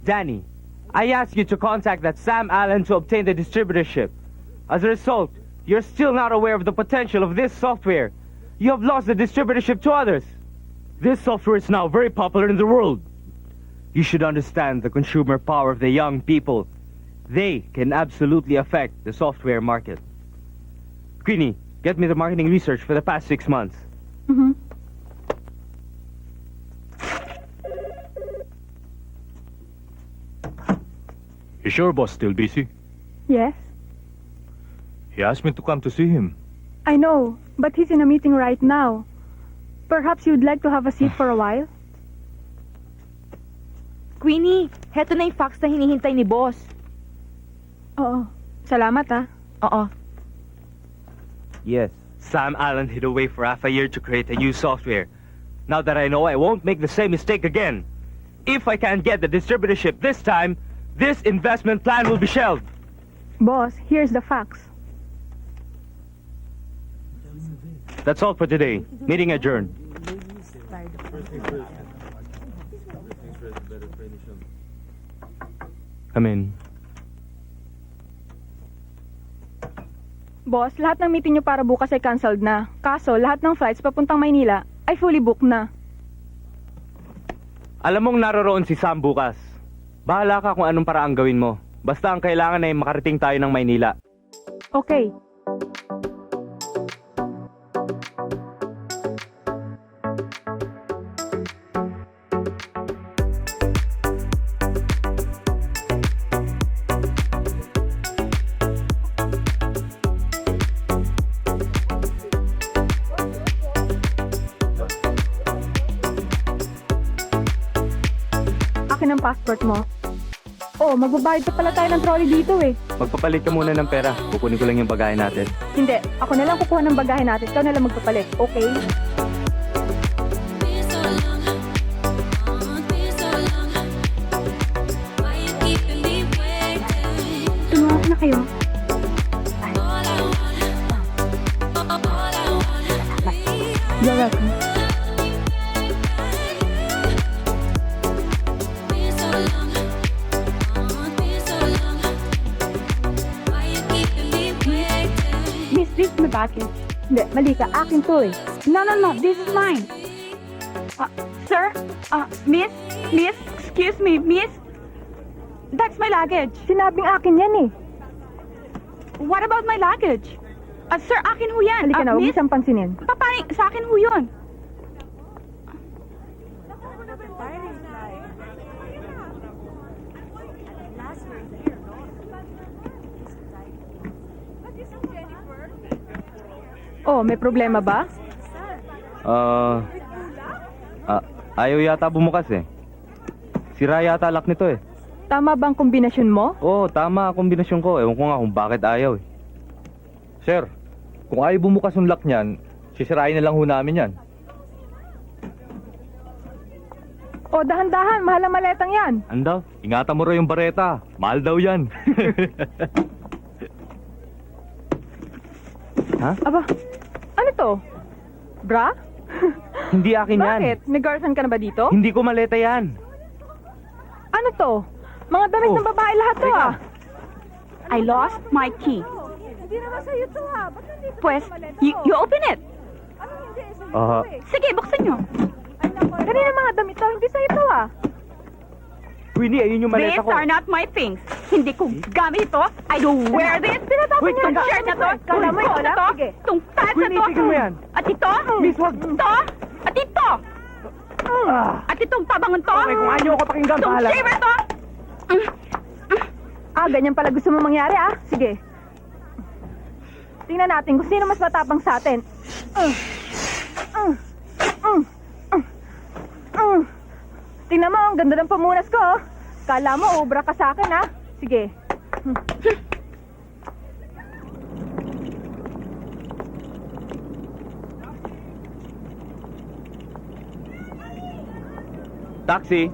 Danny, I asked you to contact that Sam Allen to obtain the distributorship. As a result, you're still not aware of the potential of this software. You have lost the distributorship to others. This software is now very popular in the world. You should understand the consumer power of the young people. They can absolutely affect the software market. Queenie, get me the marketing research for the past 6 months. Mm-hmm. Is your boss still busy? Yes, He asked me to come to see him. I know, but he's in a meeting right now. Perhaps you'd like to have a seat for a while? Queenie, heto na yung fax na hinihintay ni boss. Oo. Salamat, ah. Oo. Yes. Sam Allen hid away for half a year to create a new software. Now that I know, I won't make the same mistake again. If I can't get the distributorship this time, this investment plan will be shelved. Boss, here's the fax. That's all for today. Meeting adjourned. Come in. Boss, lahat ng meeting nyo para bukas ay cancelled na. Kaso, lahat ng flights papuntang Maynila ay fully booked na. Alam mong naroroon si Sam bukas. Bahala ka kung anong paraang gawin mo. Basta ang kailangan ay makarating tayo ng Maynila. Okay. Akin ang passport mo. Oh, magbabayad pa pala tayo ng trolley dito eh. Magpapalit ka muna ng pera. Kukunin ko lang yung bagahe natin. Hindi, ako na lang kukuha ng bagahe natin. Ikaw na lang magpapalit, okay? Tumawag na kayo. You're welcome. Miss, this is my package. Hindi, mali ka. Akin to eh. No, this is mine. Sir? Miss, excuse me, miss? That's my luggage. Sinabing akin yan eh. What about my luggage? Sir, akin ho yan. Halika na, huwag miss, isang pansinin. paparing, sa akin ho yun. Oh, may problema ba? Ayaw yata bumukas eh. Sira yata lock nito eh. Tama bang kombinasyon mo? Oo, tama ang kombinasyon ko. Ewan ko nga kung bakit ayaw eh. Sir, kung ayaw bumukas yung lock niyan, sisirain na lang ho namin yan. Oh, dahan-dahan. Mahal ang maletang yan. Ano daw? Ingatan mo raw yung bareta. Mahal daw yan. Ha? Aba, ano to? Bra? Hindi akin yan. Bakit? May girlfriend ka na ba dito? Hindi ko maleta yan. Ano to? Mga damit Oh, ng babae lahat to teka. ah. I lost my key. Hindi naman sa'yo to ha. Ba't nandito Pues, you open it. Sige, buksan nyo. Kanina mga damit to, hindi sa'yo to ah. Queenie, ayun yung maleta These ko. are not my things. Hindi ko gamit ito. I don't wear this. Tinatapon Wait, niya. Itong shirt na to. Kala mo Itong yun, na ah? to. Sige. Itong pants na Queenie, to. tignan mo yan. At ito. Miss, wag. Ito. At ito. At itong tabangan to. Okay, kung ayaw ko pakinggan, Itong bahala. shaver to. Ah, ganyan pala gusto mo mangyari ah. Sige. Tingnan natin kung sino mas matapang sa atin. Tingnan mo, ang ganda ng pamunas ko. Oh. Kala mo, obra ka sa akin ah. Sige. Taxi.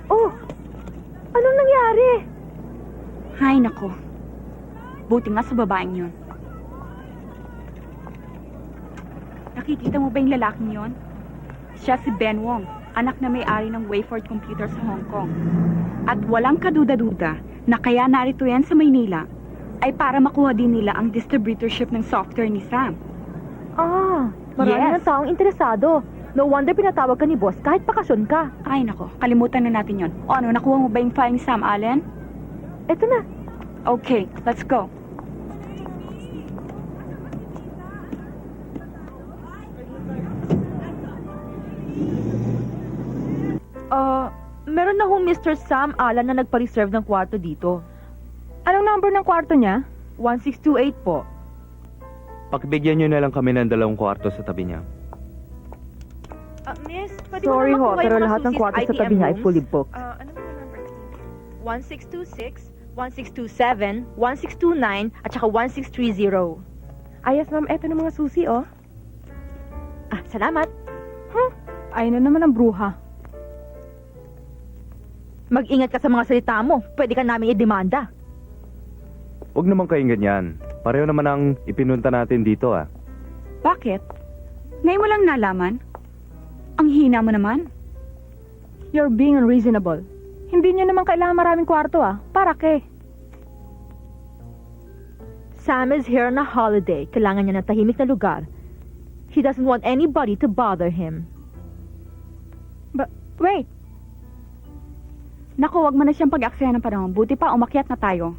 Oh, anong nangyari? Hay nako. Buti nga sa babaeng yun. Nakikita mo ba yung lalaking yon? Siya si Ben Wong, anak na may-ari ng Wayford Computer sa Hong Kong. At walang kaduda-duda na kaya narito yan sa Maynila ay para makuha din nila ang distributorship ng software ni Sam. Ah, marami Yes. ng taong interesado. No wonder pinatawag ka ni boss kahit bakasyon ka. Ay nako, kalimutan na natin yon. O ano, nakuha mo ba yung file ni Sam Allen? Eto na. Okay, let's go. Meron na ho Mr. Sam Alan na nagpa-reserve ng kwarto dito. Anong number ng kwarto niya? 1628 po. Pakibigyan nyo na lang kami ng 2 kwarto sa tabi niya. Miss, pwede Sorry mo ho, naman pero kuha yung lahat mga ng Susie's kwarto sa ITM tabi niya ay rooms? fully booked. Ano ba yung number? 1626, 1627, 1629, at saka 1630. Ayos ma'am, eto ng mga susi oh. Ah, salamat. Ayun na naman ang bruha. Mag-ingat ka sa mga salita mo. Pwede ka namin i-demanda. Huwag naman kayong ganyan. Pareho naman ang ipinunta natin dito ah. Bakit? Ngayon mo lang nalaman? Ang hina mo naman. You're being unreasonable. Hindi niyo naman kailangan maraming kwarto ah. Para ke? Sam is here on a holiday. Kailangan niya ng tahimik na lugar. He doesn't want anybody to bother him. But, wait. Naku, wag mo na siyang pag-aksaya ng panahon. Buti pa, umakyat na tayo.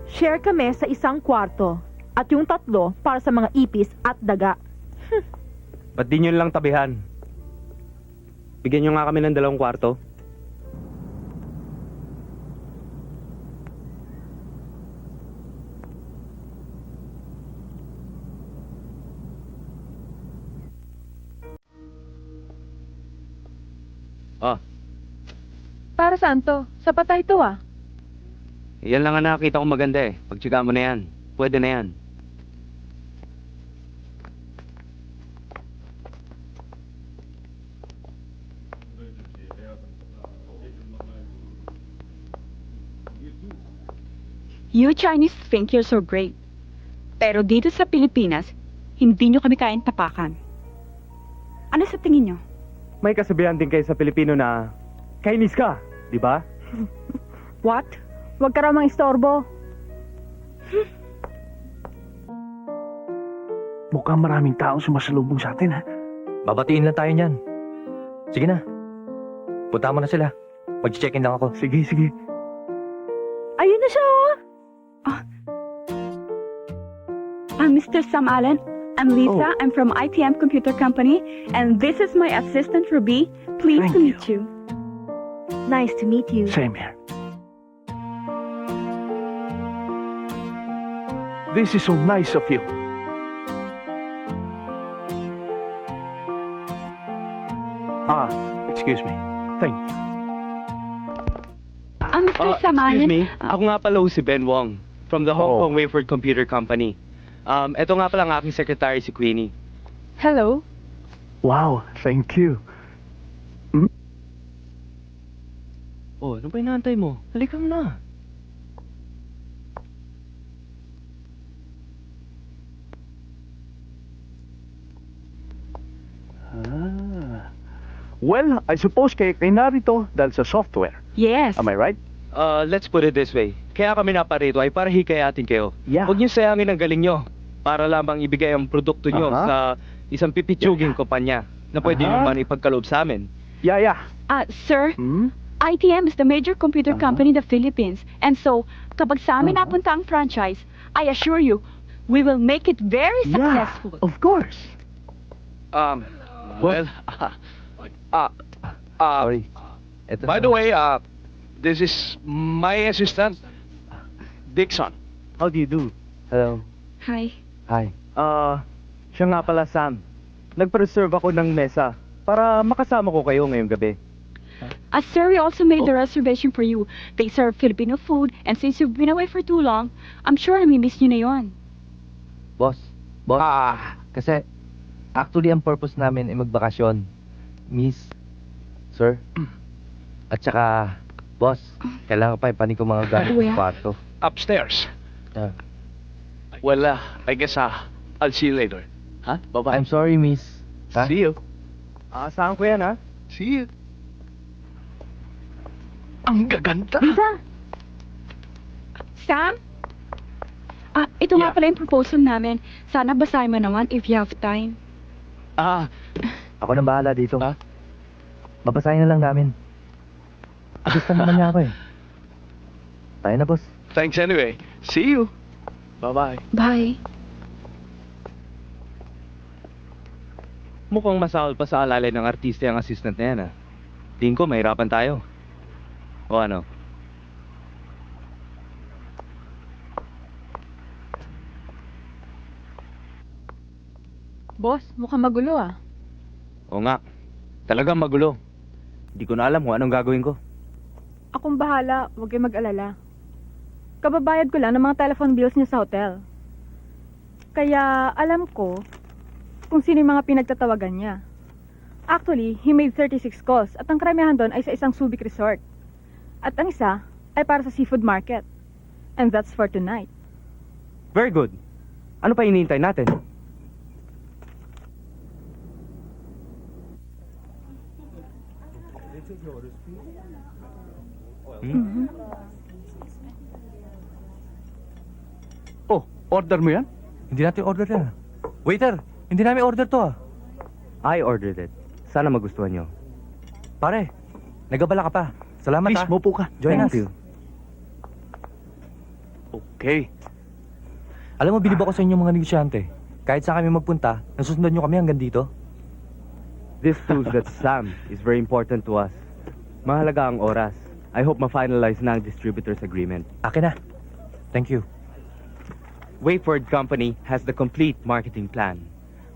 Share kami sa isang kwarto. At yung 3 para sa mga ipis at daga. Ba't di nyo lang tabihan? Bigyan nyo nga kami ng 2 kwarto. Ah, Para saan to? Sapat na ito ah. yan lang ang nakakita ko maganda eh. Pagtsaga mo na yan. Pwede na yan. You Chinese think you're so great. Pero dito sa Pilipinas, hindi nyo kami kain tapakan. Ano sa tingin nyo? May kasabihan din kayo sa Pilipino na kainis ka, di ba? What? Huwag ka raw mang istorbo. Mukhang maraming taong sumasalubong sa atin, ha? Babatiin lang tayo niyan. Sige na. Punta mo na sila. Mag-check-in lang ako. Sige, sige. Ayun na siya oh! Mr. Sam Allen, I'm Lisa. Oh. I'm from ITM Computer Company. And this is my assistant, Ruby. Pleased to Thank meet you. Nice to meet you. Same here. This is so nice of you. Excuse me. Thank you. Mr. Sam Allen. Ako nga pala si Ben Wong from the Hong Oh. Kong Wayford Computer Company. Ito nga pala ang aking secretary si Queenie. Hello? Wow, thank you. Oh, ano ba inaantay mo? Halika mo na. Well, I suppose kayo narito dahil sa software. Yes. Am I right? Let's put it this way. Kaya kami naparito ay para hikayatin kayo. Yeah. Huwag niyo sayangin ang galing nyo para lamang ibigay ang produkto nyo Aha. sa isang pipitsuging kumpanya na pwede nyo Aha. man ipagkaloob sa amin. Yeah. Sir, Hmm? ITM is the major computer Uh-huh. company in the Philippines. And so, kapag sa amin Uh-huh. napunta ang franchise, I assure you, we will make it very Yeah, successful. of course. Well, Sorry. Ito by the way, this is my assistant, Dixon. How do you do? Hello. Hi. Hi. Siya nga pala Sam. Nagpa-reserve ako ng mesa para makasama ko kayo ngayong gabi. Sir, we also made the reservation for you. They serve Filipino food, and since you've been away for too long, I'm sure nami-miss nyo na yon. Boss. Kasi actually ang purpose namin ay magbakasyon. Miss, sir, at saka, boss, kailangan pa ipanin ko mga gamit Kuya. sa kwarto. Upstairs. Wala. I guess, I'll see you later. Ha? Bye-bye. I'm sorry, miss. Ha? See you. Asahan ko yan, ha? See you. Ang gaganda. Sam? Ito nga Yeah. pala yung proposal namin. Sana basahin mo naman if you have time. Ako nang bahala dito. Ha? Babasahin na lang namin. Assistant naman niya ako eh. Tayo na, boss. Thanks anyway. See you. Bye-bye. Bye. Mukhang masahol pa sa alalay ng artista yung assistant na yan, ha? Tingin ko, mahirapan tayo. O ano? Boss, mukhang magulo ah. O nga. Talagang magulo. Hindi ko na alam kung anong gagawin ko. Akong bahala, huwag kayong mag-alala. Kababayad ko lang ng mga telephone bills niya sa hotel. Kaya alam ko kung sino yung mga pinagtatawagan niya. Actually, he made 36 calls at ang karamihan doon ay sa isang Subic resort. At ang isa ay para sa seafood market. And that's for tonight. Very good. Ano pa hinihintay natin? Oh, order mo yan? Hindi natin order yan. Waiter, hindi namin order to ah. I ordered it. Sana magustuhan nyo. Pare, nagabala ka pa. Salamat Please, ah. mopo ka. Join Thank us. you. Okay. Alam mo, bilib ako sa inyo mga negosyante. Kahit saan kami magpunta, nasusundan nyo kami hanggang dito. This proves that Sam is very important to us. Mahalaga ang oras. I hope ma-finalize na ang distributor's agreement. Akin na. Thank you. Wayford Company has the complete marketing plan.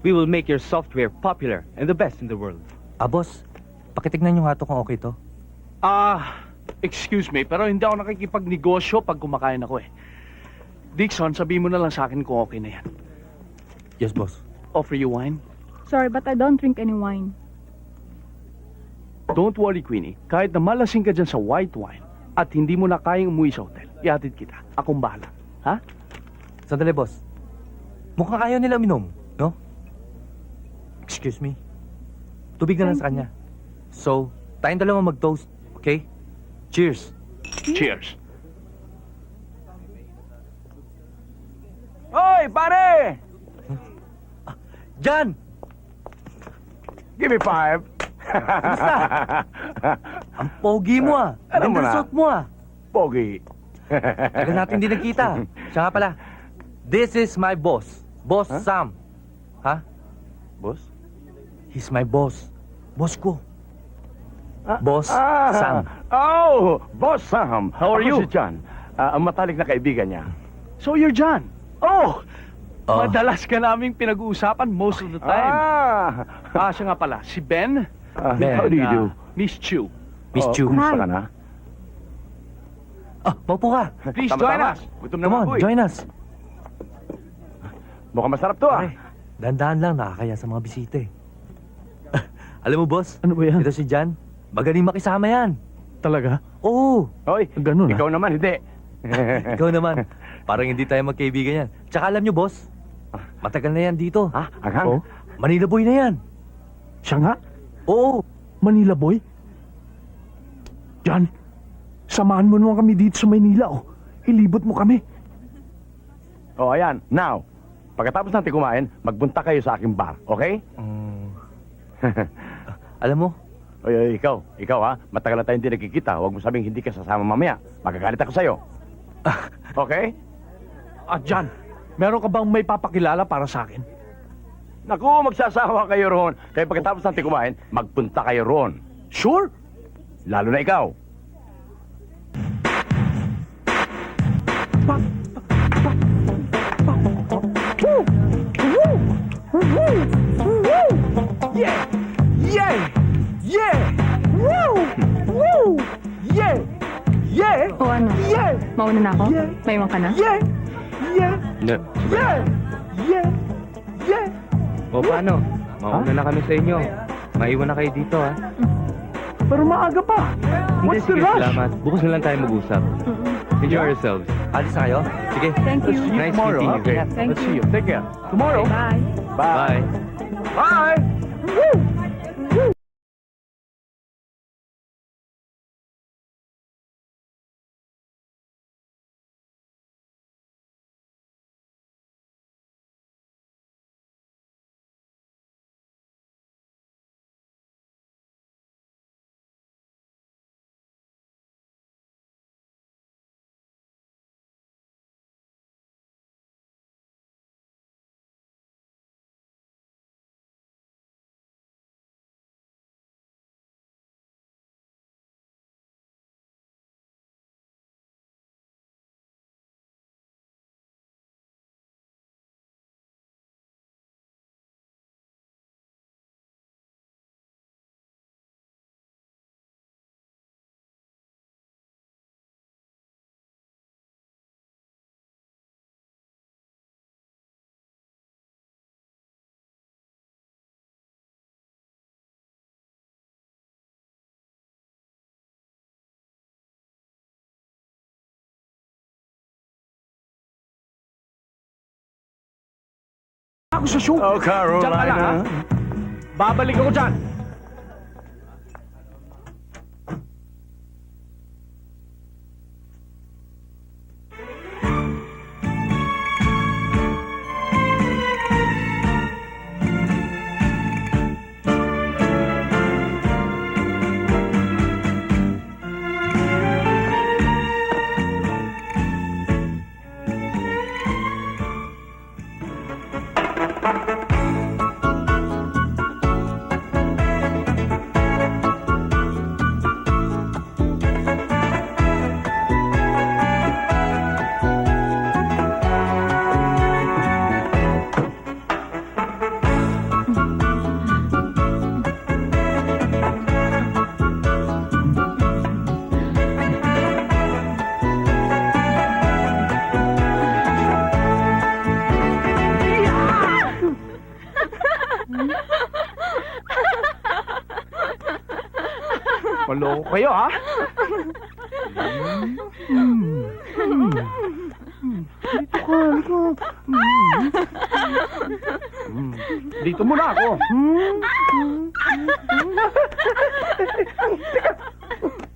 We will make your software popular and the best in the world. Boss, pakitignan nyo nga to kung okay to. Excuse me, pero hindi ako nakikipagnegosyo pag kumakain ako eh. Dixon, sabihin mo na lang sa akin kung okay na yan. Yes, boss. Offer you wine? Sorry, but I don't drink any wine. Don't worry, Queenie. Kahit na malasing ka dyan sa white wine at hindi mo na kayang umuwi sa hotel, ihatid kita. Akong bahala. Ha? Sandali, boss. Mukhang ayaw nila uminom, no? Excuse me. Tubig na lang sa kanya. So, tayong dalawa mag-toast, okay? Cheers. Cheers. Hoy, pare! Jan! Give me 5. Ang pogi mo ah. Alam mo Ganda na. suot mo ah. Pogi. Tagal natin di nagkita. Siya nga pala. This is my boss. Boss Huh? Sam. Ha? Boss? He's my boss. Boss ko. Boss Sam. Oh, Boss Sam. How are Ako you? si John. Ang matalik na kaibigan niya. So you're John? Oh! Oh. Madalas ka naming pinag-uusapan most of the time. Siya nga pala, si Ben. Ben. How do you do? Miss Chu. Miss Chu. Kumusta ka na? Maupo ka. Please Tama-tama. join us. Gutom Come naman on, ako eh. join us. Mukhang masarap to ah. Pare, dahan-dahan lang nakakaya sa mga bisita eh. Alam mo, boss? Ano ba yan? Ito si Jan. Magaling makisama yan. Talaga? Oo. Hoy, Ganun ikaw naman, hindi. Ikaw naman. Parang hindi tayo magkaibigan yan. Tsaka alam nyo, boss, matagal na yan dito. Ha? Aghang? Oh? Manila boy na yan. Siya nga? Oo. Manila boy? John, samahan mo naman kami dito sa Maynila, oh. Ilibot mo kami. Oh, ayan. Now, pagkatapos natin kumain, magpunta kayo sa aking bar, okay? Alam mo, Oy, ikaw ha, matagal na tayong hindi nagkikita. Huwag mo sabing hindi ka sasama mamaya. Magagalit ako sa'yo. Okay? John, meron ka bang may papakilala para sa akin? Naku, magsasawa kayo roon. Kaya pagkatapos natin kumain, magpunta kayo roon. Sure? Lalo na ikaw. Yeah! Yeah! Yeah! Woo! Woo! Yeah! Yeah! O ano? Yeah! Mauna na ako? Yeah. Maiwan ka na? Yeah! Yeah! No. Yeah! Yeah! Yeah! O paano? Mauna na kami sa inyo. Maiwan na kayo dito, ha? Pero maaga pa. Hindi, What's the sige, rush? salamat. Bukas na lang tayo mag-usap. Enjoy yourselves. Alis na kayo? Sige. Thank Let's you. see you Nice tomorrow, meeting huh? you. Okay. Thank Let's you. see you. Take care. Tomorrow. Bye. Bye. Bye. Ako sa show. Oh, Carolina. Diyan ka lang, ha? Babalik ako dyan. Maloko kayo, ha? Dito ka, dito. Dito muna ako.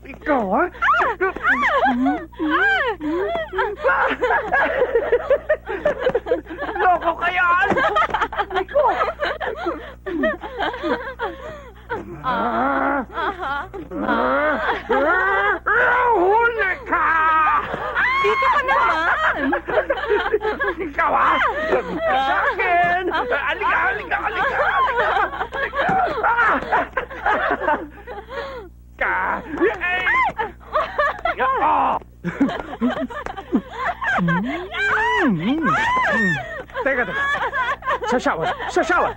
Ikaw, ha? Loko kayo, ha? Huli ka! Dito ka naman! Ikaw, ha? Sa akin! Alika, alika, alika! Ka! Ay! Oh! Teka, teka. Sa shower! Sa shower!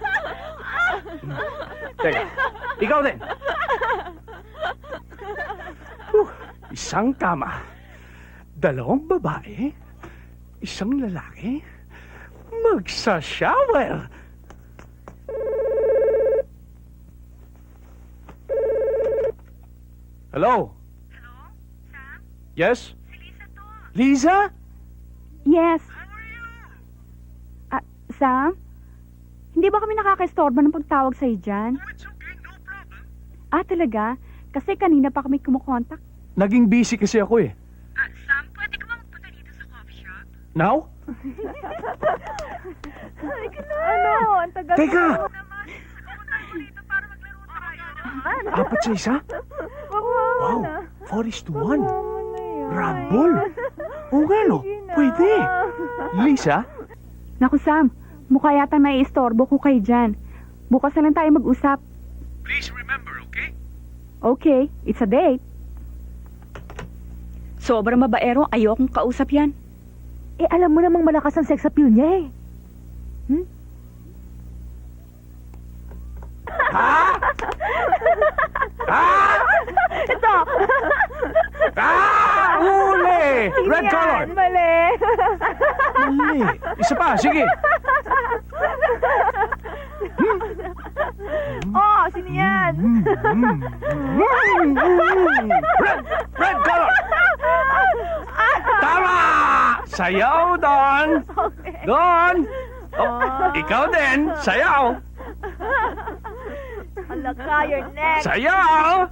Teka. Ikaw din. Isang kama. Dalawang babae. Isang lalaki. Magsa-shower. Hello? Hello? Sam? Yes? Si Lisa to. Lisa? Yes. Sam? Hindi ba kami nakaka-istorbo ng pagtawag sa'yo dyan? It's okay, no problem. Talaga? Kasi kanina pa kami kumukontak. Naging busy kasi ako eh. Sam, pwede ka bang magpunta dito sa coffee shop? Now? Ano? Ang tagal Teka! mo. Pumunta ako dito para maglaro tayo. Apat sa isa? Wag mo Wow, na. 4:1. Wag mo na yun. Rumble. Oo nga no, Sige na. pwede. Lisa? Naku Sam, mukha yata naiistorbo ko kayo dyan. Bukas na lang tayo mag-usap. Please remember, okay? Okay, it's a date. Sobrang mabaero, ayokong kausap yan. Eh, alam mo namang malakas ang sex appeal niya eh. Ito! Huli! Red color! Mali! Mali. Isa pa, sige. Oh, sino yan? Red color! Tama! Sayaw, Don! Don! Oh, ikaw din, sayaw! Alaka, you're next. Sayaw!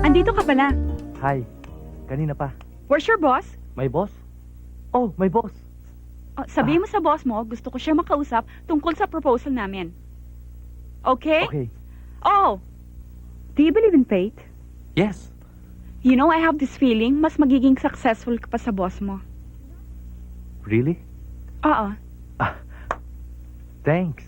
Andito ka pala. Hi. Kanina pa. Where's your boss? May boss? Oh, may boss. Oh, sabihin mo sa boss mo, gusto ko siya makausap tungkol sa proposal namin. Okay? Okay. Oh, do you believe in fate? Yes. You know, I have this feeling, mas magiging successful ka pa sa boss mo. Really? Oo. Thanks.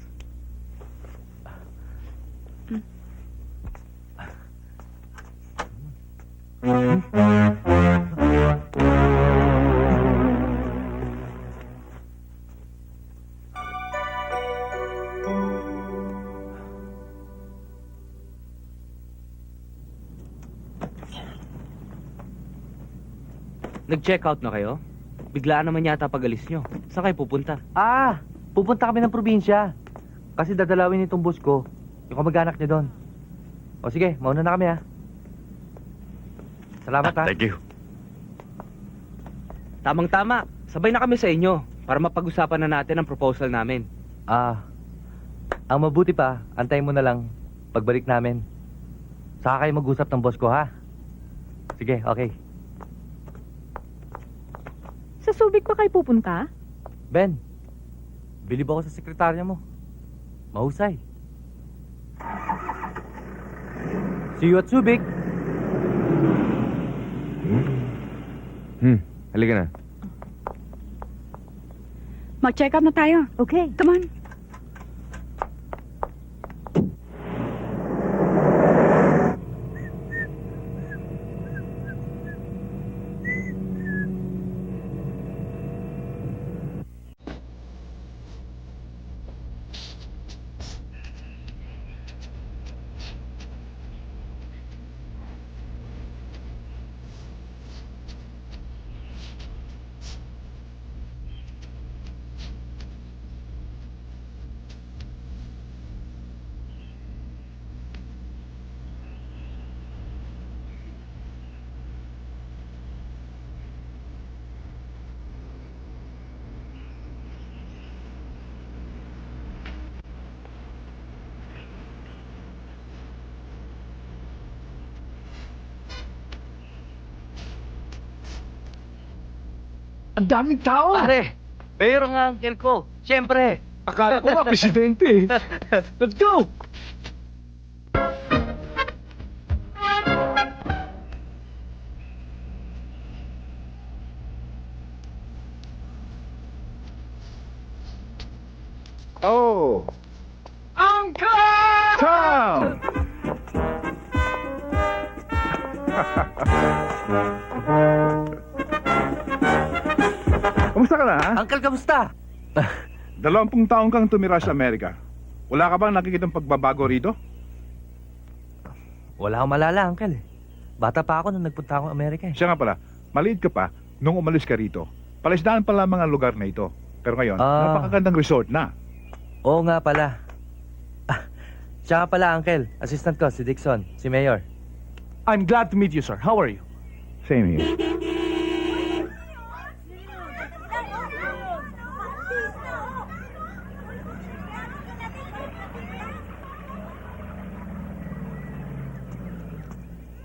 Nag-check out na kayo? Biglaan naman yata pag-alis nyo. Saan kayo pupunta? Pupunta kami ng probinsya. Kasi dadalawin itong bus ko. Yung kamag-anak niya doon. O sige, mauna na kami ha. Salamat ha. Thank you. Tamang-tama. Sabay na kami sa inyo para mapag-usapan na natin ang proposal namin. Ang mabuti pa, antayin mo na lang pagbalik namin. Saka kayo mag-usap ng boss ko ha. Sige, okay. Sa Subic pa kayo pupunta? Ben, bilib ako sa sekretarya mo. Mahusay. See you at Subic. Halika na. Mag-check out na tayo. Okay. Come on. Ang daming tao! Pare, mayor ang uncle ko. Siyempre. Akala ko nga, presidente. Let's go! Oh! Uncle! Tom! Kamusta ka na, ha? Uncle, kamusta? 20 taong kang tumira sa Amerika. Wala ka bang nakikitang pagbabago rito? Wala akong malala, Uncle. Bata pa ako nung nagpunta akong Amerika. Siya nga pala, maliit ka pa nung umalis ka rito. Palaisdaan pa lamang ang lugar na ito. Pero ngayon, napakagandang resort na. Oo nga pala. Siya nga pala, Uncle. Assistant ko, si Dixon, si Mayor. I'm glad to meet you, sir. How are you? Same here.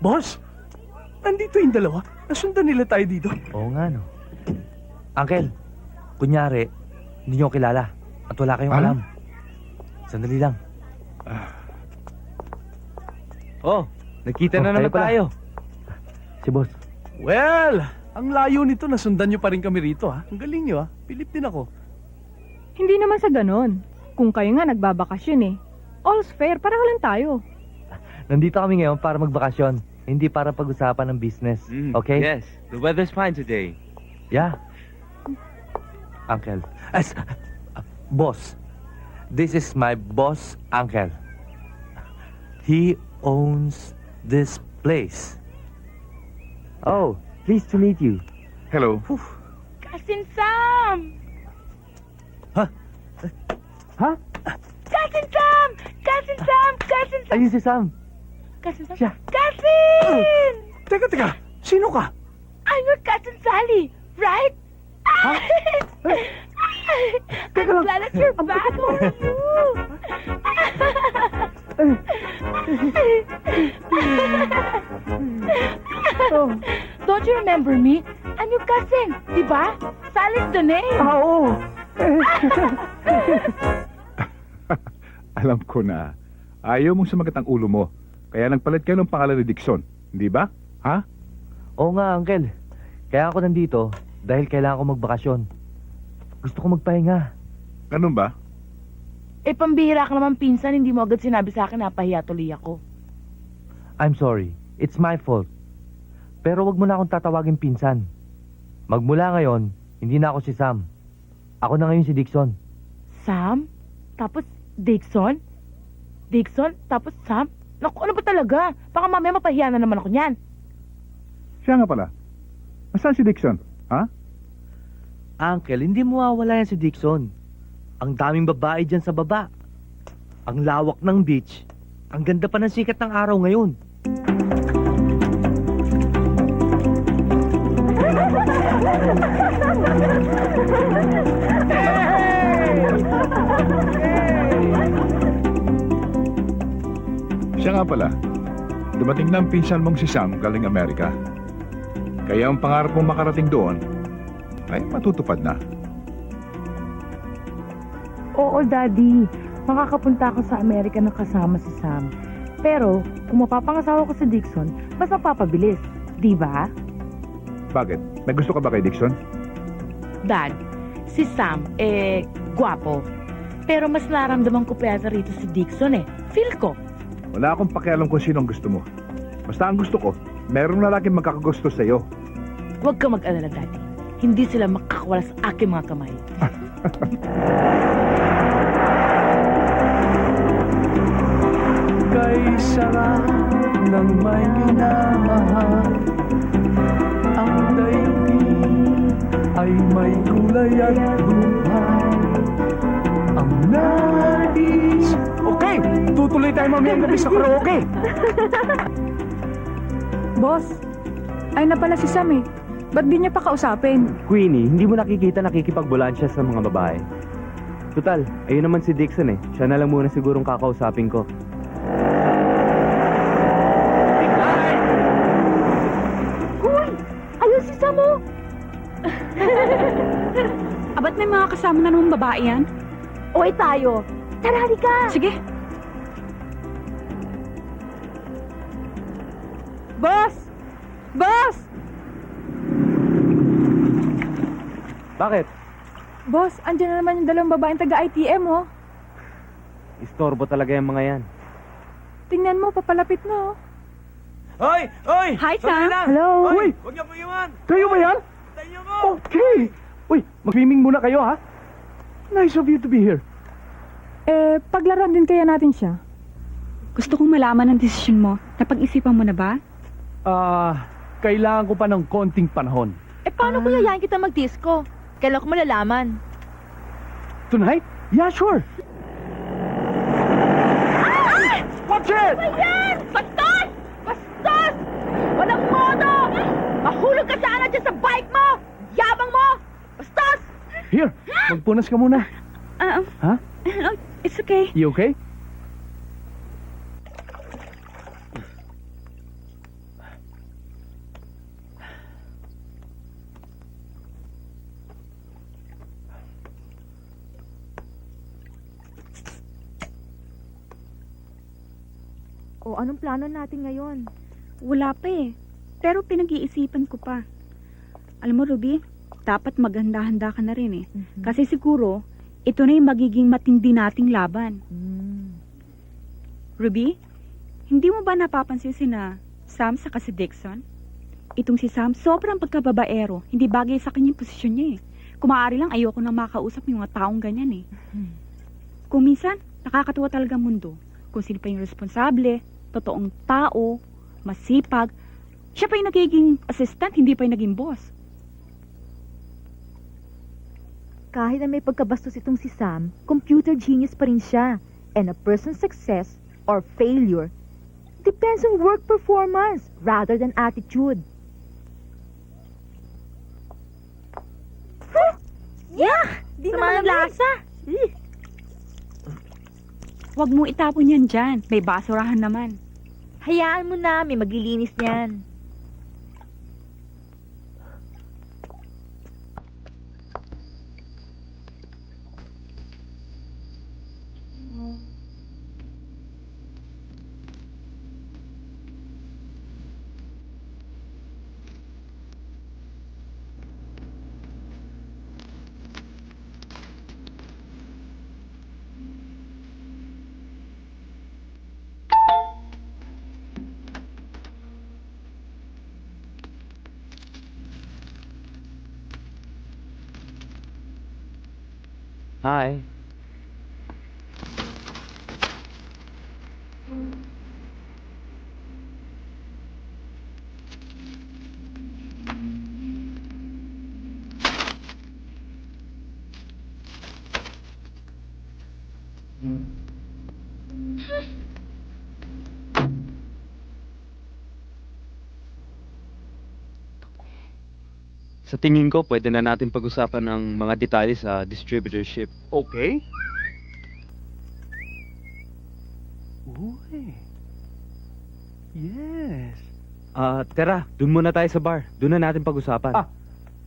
Boss, nandito yung dalawa. Nasundan nila tayo dito. Oo nga, no. Uncle, kunyari, hindi niyo ako kilala at wala kayong Ano? alam. Sandali lang. Oh, nakita na Oh, naman kayo pala. tayo. Si boss. Well, ang layo nito, nasundan nyo pa rin kami rito, ha? Ang galing nyo, ha? Pilip din ako. Hindi naman sa ganon. Kung kayo nga nagbabakasyon eh. All's fair, pareho lang tayo. Nandito kami ngayon para magbakasyon, hindi para pag-usapan ng business. Okay? Yes, the weather's fine today. Yeah. Uncle. Boss. This is my boss, Uncle. He owns this place. Oh, pleased to meet you. Hello. Cousin Sam! Huh? Cousin Sam! Cousin Sam! Cousin Sam! Ayun si Sam. Cousin Sam? Siya. Cousin! Teka. Sino ka? I'm your cousin Sally, right? Huh? I'm glad that you're back. How are you? Don't you remember me? I'm your cousin, di ba? Sally's the name. Oo. Alam ko na. Ayaw mong sumagat ang ulo mo. Kaya nagpalit kayo ng pangalan ni Dixon. Hindi ba? Ha? Oo nga, Uncle. Kaya ako nandito dahil kailangan ko magbakasyon. Gusto ko magpahinga. Ganun ba? Eh, pambihira ka naman pinsan, hindi mo agad sinabi sa akin na pahiya tuloy ako. I'm sorry. It's my fault. Pero wag mo na akong tatawagin pinsan. Magmula ngayon, hindi na ako si Sam. Ako na ngayon si Dixon. Sam? Tapos Dixon? Dixon? Tapos Sam? Naku, ano ba talaga? Baka mamaya mapahiya na naman ako niyan. Siya nga pala. Nasaan si Dixon? Ha? Uncle, hindi mo mawawala yan si Dixon. Ang daming babae dyan sa baba. Ang lawak ng beach. Ang ganda pa ng sikat ng araw ngayon. Siya nga pala. Dumating na ang pinsan mong si Sam galing Amerika. Kaya ang pangarap mong makarating doon ay matutupad na. Oo, Daddy. Makakapunta ako sa Amerika na kasama si Sam. Pero, kung mapapangasawa ko si Dixon, mas mapapabilis. Di ba? Bakit? May gusto ka ba kay Dixon? Dad, si Sam, gwapo. Pero mas naramdaman ko pa yata rito si Dixon Feel ko. Wala akong pakialam kung sino ang gusto mo. Basta ang gusto ko, merong lalaking magkakagusto sa'yo. Huwag ka mag-alala, Daddy. Hindi sila makakawala sa aking mga kamay. Kay sarap ng may minamahal. Ang daigdig ay may kulay at buhay. Ang nais... Okay, tutuloy tayo mamayang gabi sa karaoke. Boss, ay na pala si Sam eh. Ba't di niya pa kausapin? Queenie, hindi mo nakikita nakikipagbulaan siya sa mga babae. Total, ayun naman si Dixon Siya na lang muna sigurong kakausapin ko. Uy! Ayun si Sam, oh! Abat may mga kasama na namang babae yan? Oy, tayo! Tara, halika! Sige. Boss! Boss! Bakit? Boss, andyan na naman yung dalawang babaeng taga-ITM, oh. Istorbo talaga yung mga yan. Tingnan mo, papalapit na, oh. Hoy! Hoy! Hi, Sam. Hello? Uy! Huwag niyo po iwan! Kayo ba yan? Tayo niyo ko! Okay! Uy, mag-swimming muna kayo, ha? Nice of you to be here. Paglaruan din kaya natin siya. Gusto kong malaman ang desisyon mo. Napag-isipan mo na ba? Kailangan ko pa ng konting panahon. Paano ko yayain kita mag-disco? Kailan ko malalaman? Tonight? Yeah, sure. Watch it! Ayan! Bastos! Bastos! Walang modo! Mahulog ka sana dyan sa bike mo! Yabang mo! Bastos! Here, magpunas ka muna. Ha? It's okay. You okay? O, anong plano natin ngayon? Wala pa eh. Pero pinag-iisipan ko pa. Alam mo, Ruby, dapat maghanda-handa ka na rin eh. Kasi siguro, ito na yung magiging matindi nating laban. Ruby, hindi mo ba napapansin sina Sam saka si Dixon? Itong si Sam, sobrang pagkababaero. Hindi bagay sa kanyang posisyon niya eh. Kung maaari lang, ayoko nang makausap yung mga taong ganyan eh. Kung minsan, nakakatuwa talaga ang mundo. Kung sino pa yung responsable, totoong tao, masipag, siya pa yung nagiging assistant, hindi pa yung naging boss. Kahit na may pagkabastos itong si Sam, computer genius pa rin siya. And a person's success or failure depends on work performance rather than attitude. Yeah! Di naman ang lasa! Huwag mo itapon yan dyan. May basurahan naman. Hayaan mo na, may maglilinis niyan. Hi. Sa tingin ko, pwede na natin pag-usapan ng mga detalye sa distributorship. Okay. Uy. Yes. Tara, dun muna tayo sa bar. Dun na natin pag-usapan.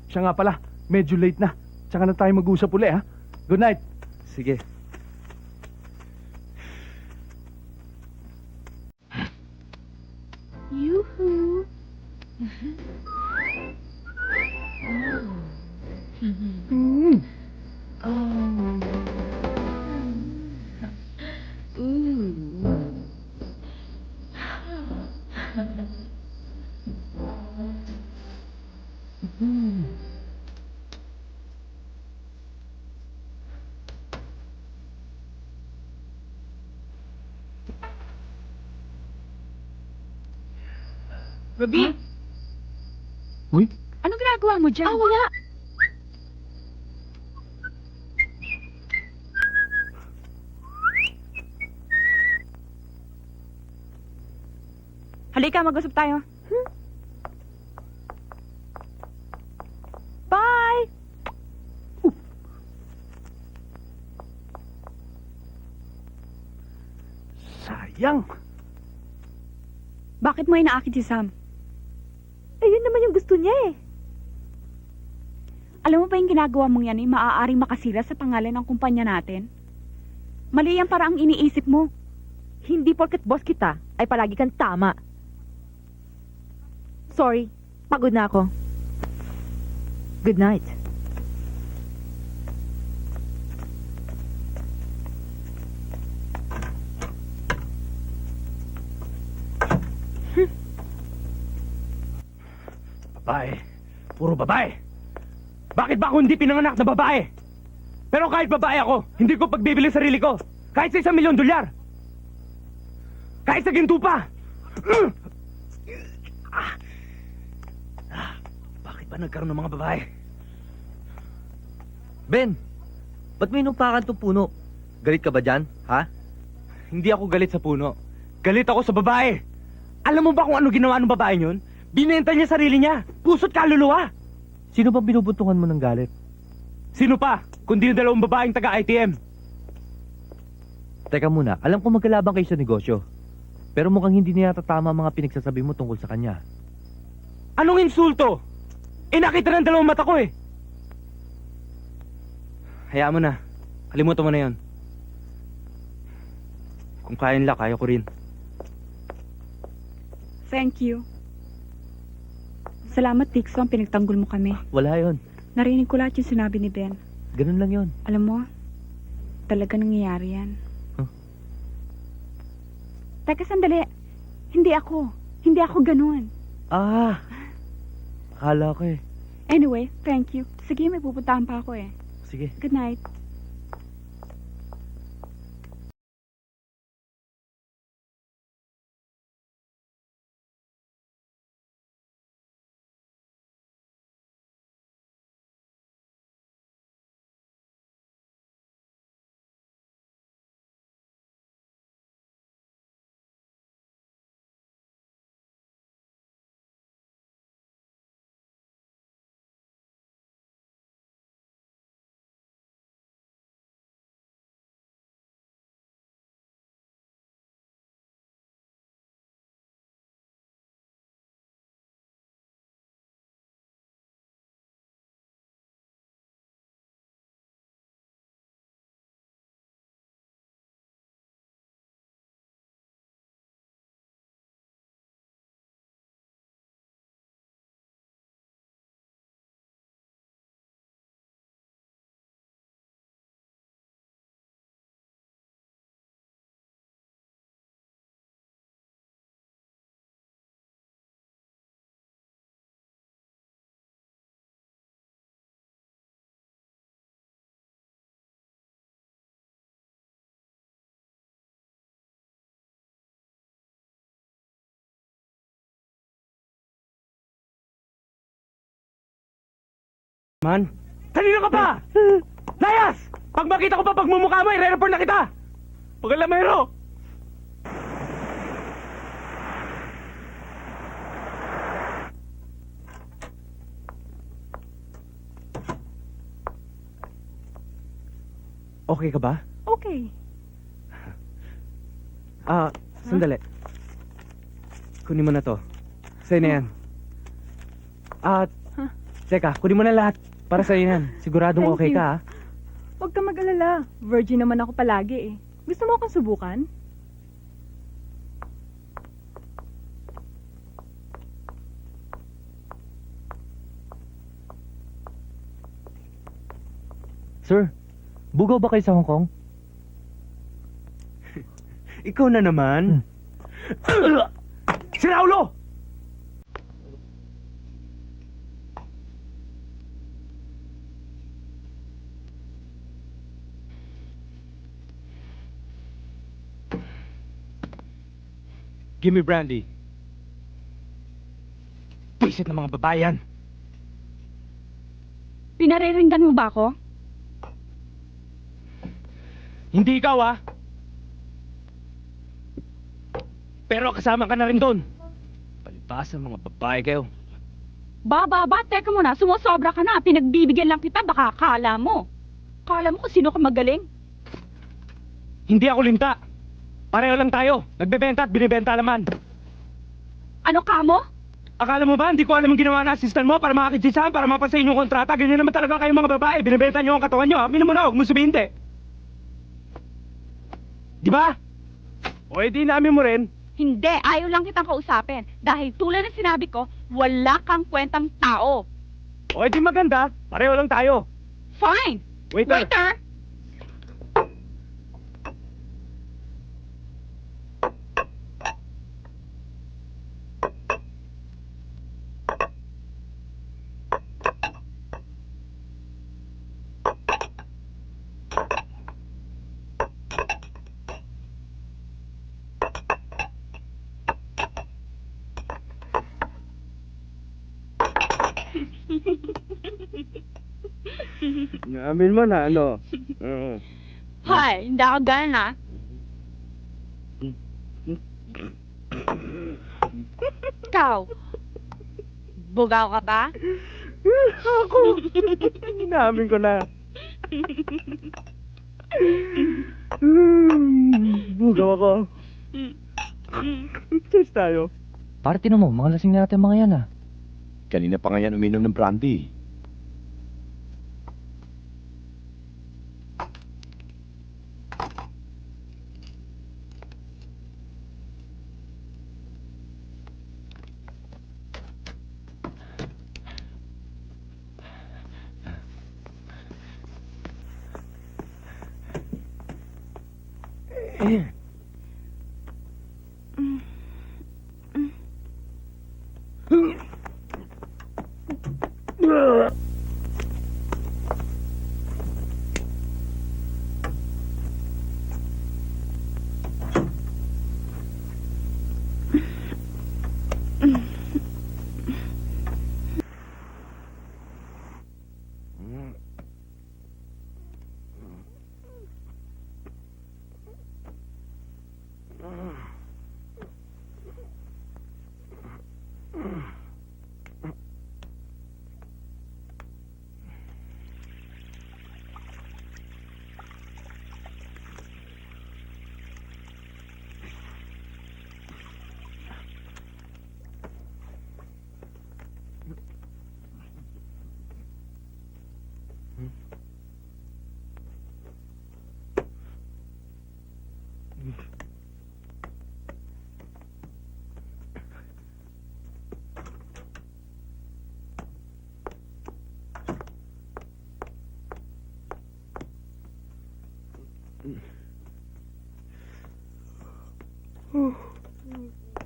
Siya nga pala, medyo late na. Tsaka na tayo mag-usap uli, ha? Good night. Sige. Yoo-hoo! Ruby, Uy, anong ginagawa mo dyan? Wala! Halika, mag-usap tayo. Bye! sayang. Bakit mo inaakit si Sam? Ayun naman yung gusto niya eh. Alam mo ba yung ginagawa mong yan maaaring makasira sa pangalan ng kumpanya natin? Mali yan para ang iniisip mo. Hindi porket boss kita, ay palagi kang tama. Sorry, pagod na ako. Good night. babae. Bakit ba ako hindi pinanganak na babae? Pero kahit babae ako, hindi ko pagbibili sarili ko. Kahit sa $1,000,000. Kahit sa ginto pa. Bakit ba nagkaroon ng mga babae? Ben, ba't may inumpakan tong puno? Galit ka ba dyan, ha? Hindi ako galit sa puno. Galit ako sa babae. Alam mo ba kung ano ginawa ng babae yun? Binenta niya sarili niya. Puso't kaluluwa. Sino ba binubuntungan mo ng galit? Sino pa? Kundi yung 2 babaeng taga-ITM. Teka muna, alam ko magkalabang kayo sa negosyo. Pero mukhang hindi niya tama ang mga pinagsasabi mo tungkol sa kanya. Anong insulto? Nakita ng 2 mata ko eh. Hayaan mo na. Kalimutan mo na yon. Kung kaya nila, kaya ko rin. Thank you. Salamat, Dixon. Pinagtanggol mo kami. Wala yon. Narinig ko lahat yung sinabi ni Ben. Ganun lang yon. Alam mo, talaga nangyayari yan. Huh? Teka, sandali. Hindi ako. Hindi ako ganun. Ah! Akala ko eh. Anyway, thank you. Sige, may pupuntahan pa ako eh. Sige. Good night. Man, kanina ka pa! Layas! Pag makita ko pa pagmumukha mo, i-report na kita! Pagalamero! Okay ka ba? Okay. Sandali. Kunin mo na to. Sa'yo na yan. Teka, kunin mo na lahat. Para sa'yo yan. Siguradong Thank okay you. ka, ha? Huwag ka mag-alala. Virgin naman ako palagi eh. Gusto mo akong subukan? Sir, bugaw ba kayo sa Hong Kong? Ikaw na naman. Si Raulo! Give me brandy. Pisit ng mga babayan. Pinariringgan mo ba ako? Hindi ikaw, ah. Pero kasama ka na rin doon. Palibasa mga babae kayo. Ba, teka muna, sumusobra ka na. Pinagbibigyan lang kita, baka akala mo. Akala mo kung sino ka magaling. Hindi ako linta. Pareho lang tayo. Nagbebenta at binibenta naman. Ano ka mo? Akala mo ba, hindi ko alam ang ginawa ng assistant mo para makakitsisahan, para mapasa inyong kontrata? Ganyan naman talaga kayong mga babae. Binibenta nyo ang katawan nyo. Aminin mo na, huwag mo sabihin hindi. Di ba? O edi namin mo rin. Hindi, ayaw lang kitang kausapin. Dahil tulad ng sinabi ko, wala kang kwentang tao. O edi maganda. Pareho lang tayo. Fine. Waiter. Waiter! Amin mo na, ano? Hoy, hindi ako ganun ah. Ikaw, bugaw ka ba? Ako! Inamin ko na. Bugaw ako. Cheers tayo. Pare, tinan mo, mga lasing na natin mga yan, ah. Kanina pa nga yan uminom ng brandy.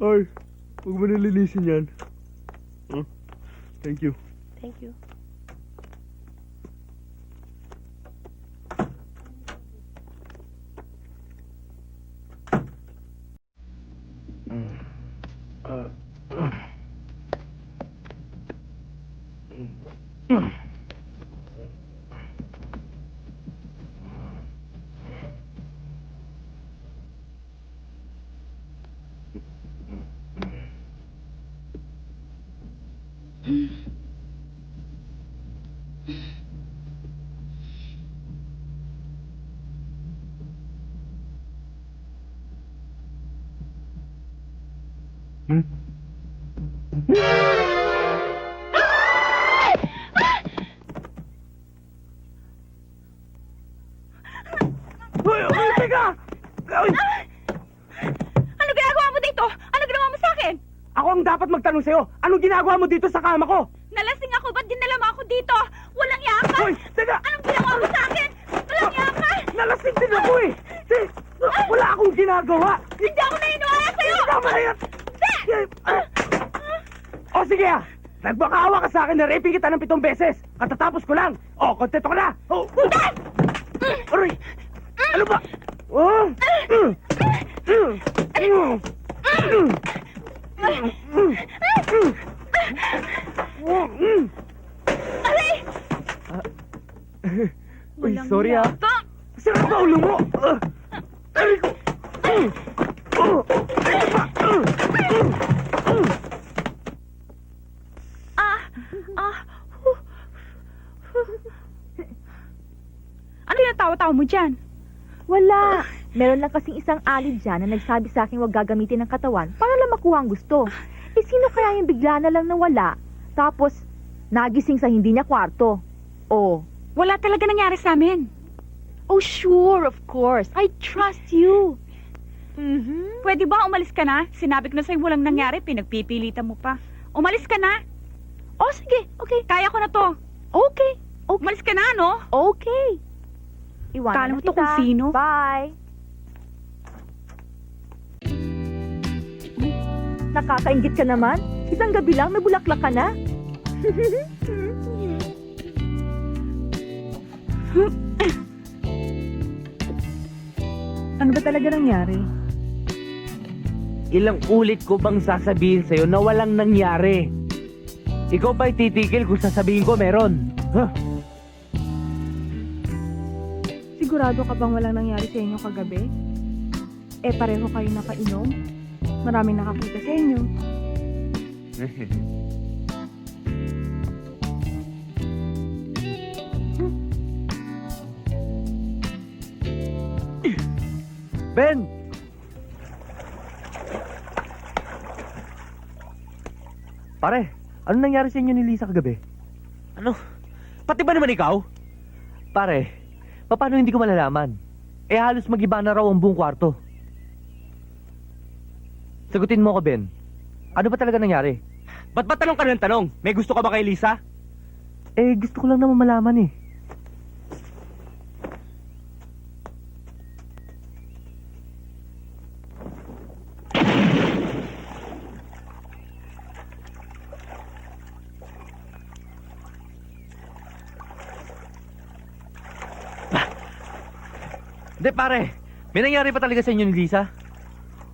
Ay, huwag mo nalinisin yan. Thank you. Thank you. Teka! Ano ginagawa mo dito? Ano ginawa mo sa akin? Ako ang dapat magtanong sa'yo. Anong ginagawa mo dito sa kama ko? Nalasing ako, ba't dinala mo ako dito? Walang yaka! Hoy, teka! Anong ginawa mo sa akin? Walang yaka! Nalasing din ako eh! Wala akong ginagawa! Hindi ako nainuaya sa'yo! Tama na yan! O sige ah! Nagmakaawa ka sa akin na raping kita ng 7 beses! Katatapos ko lang! O, kontento ka na! Oh! Aray! Ano ba? Oh! Aray! Uy, sorry ah! Sarap ba ulo mo? Aray ko! Ano yung tawa-tawa mo dyan? Wala. Meron lang kasing isang alid dyan na nagsabi sa akin huwag gagamitin ng katawan para lang makuha ang gusto. Eh sino kaya yung bigla na lang nawala? Tapos, nagising sa hindi niya kwarto. Oh. Wala talaga nangyari sa amin. Oh, sure, of course. I trust you. Pwede ba umalis ka na? Sinabi ko na sa'yo walang nangyari, pinagpipilitan mo pa. Umalis ka na. Oh, sige. Okay. Kaya ko na to. Okay. Umalis ka na, no? Okay. Iwanan Kala na mo to kita. kung sino? Bye. Nakakaingit ka naman. Isang gabi lang, may bulaklak ka na. Ano ba talaga nangyari? Ilang ulit ko bang sasabihin sa'yo na walang nangyari? Ikaw ba'y titigil kung sasabihin ko meron? Huh? Sigurado ka bang walang nangyari sa inyo kagabi? Eh, pareho kayo nakainom. Maraming nakakita sa inyo. Ben! Pare, ano nangyari sa inyo ni Lisa kagabi? Ano? Pati ba naman ikaw? Pare, paano hindi ko malalaman? Eh halos magiba na raw ang buong kwarto. Sagutin mo ko, Ben. Ano ba talaga nangyari? Ba't ba tanong ka ng tanong? May gusto ka ba kay Lisa? Eh, gusto ko lang naman malaman eh. Hindi pare, may nangyari pa talaga sa inyo ni Lisa?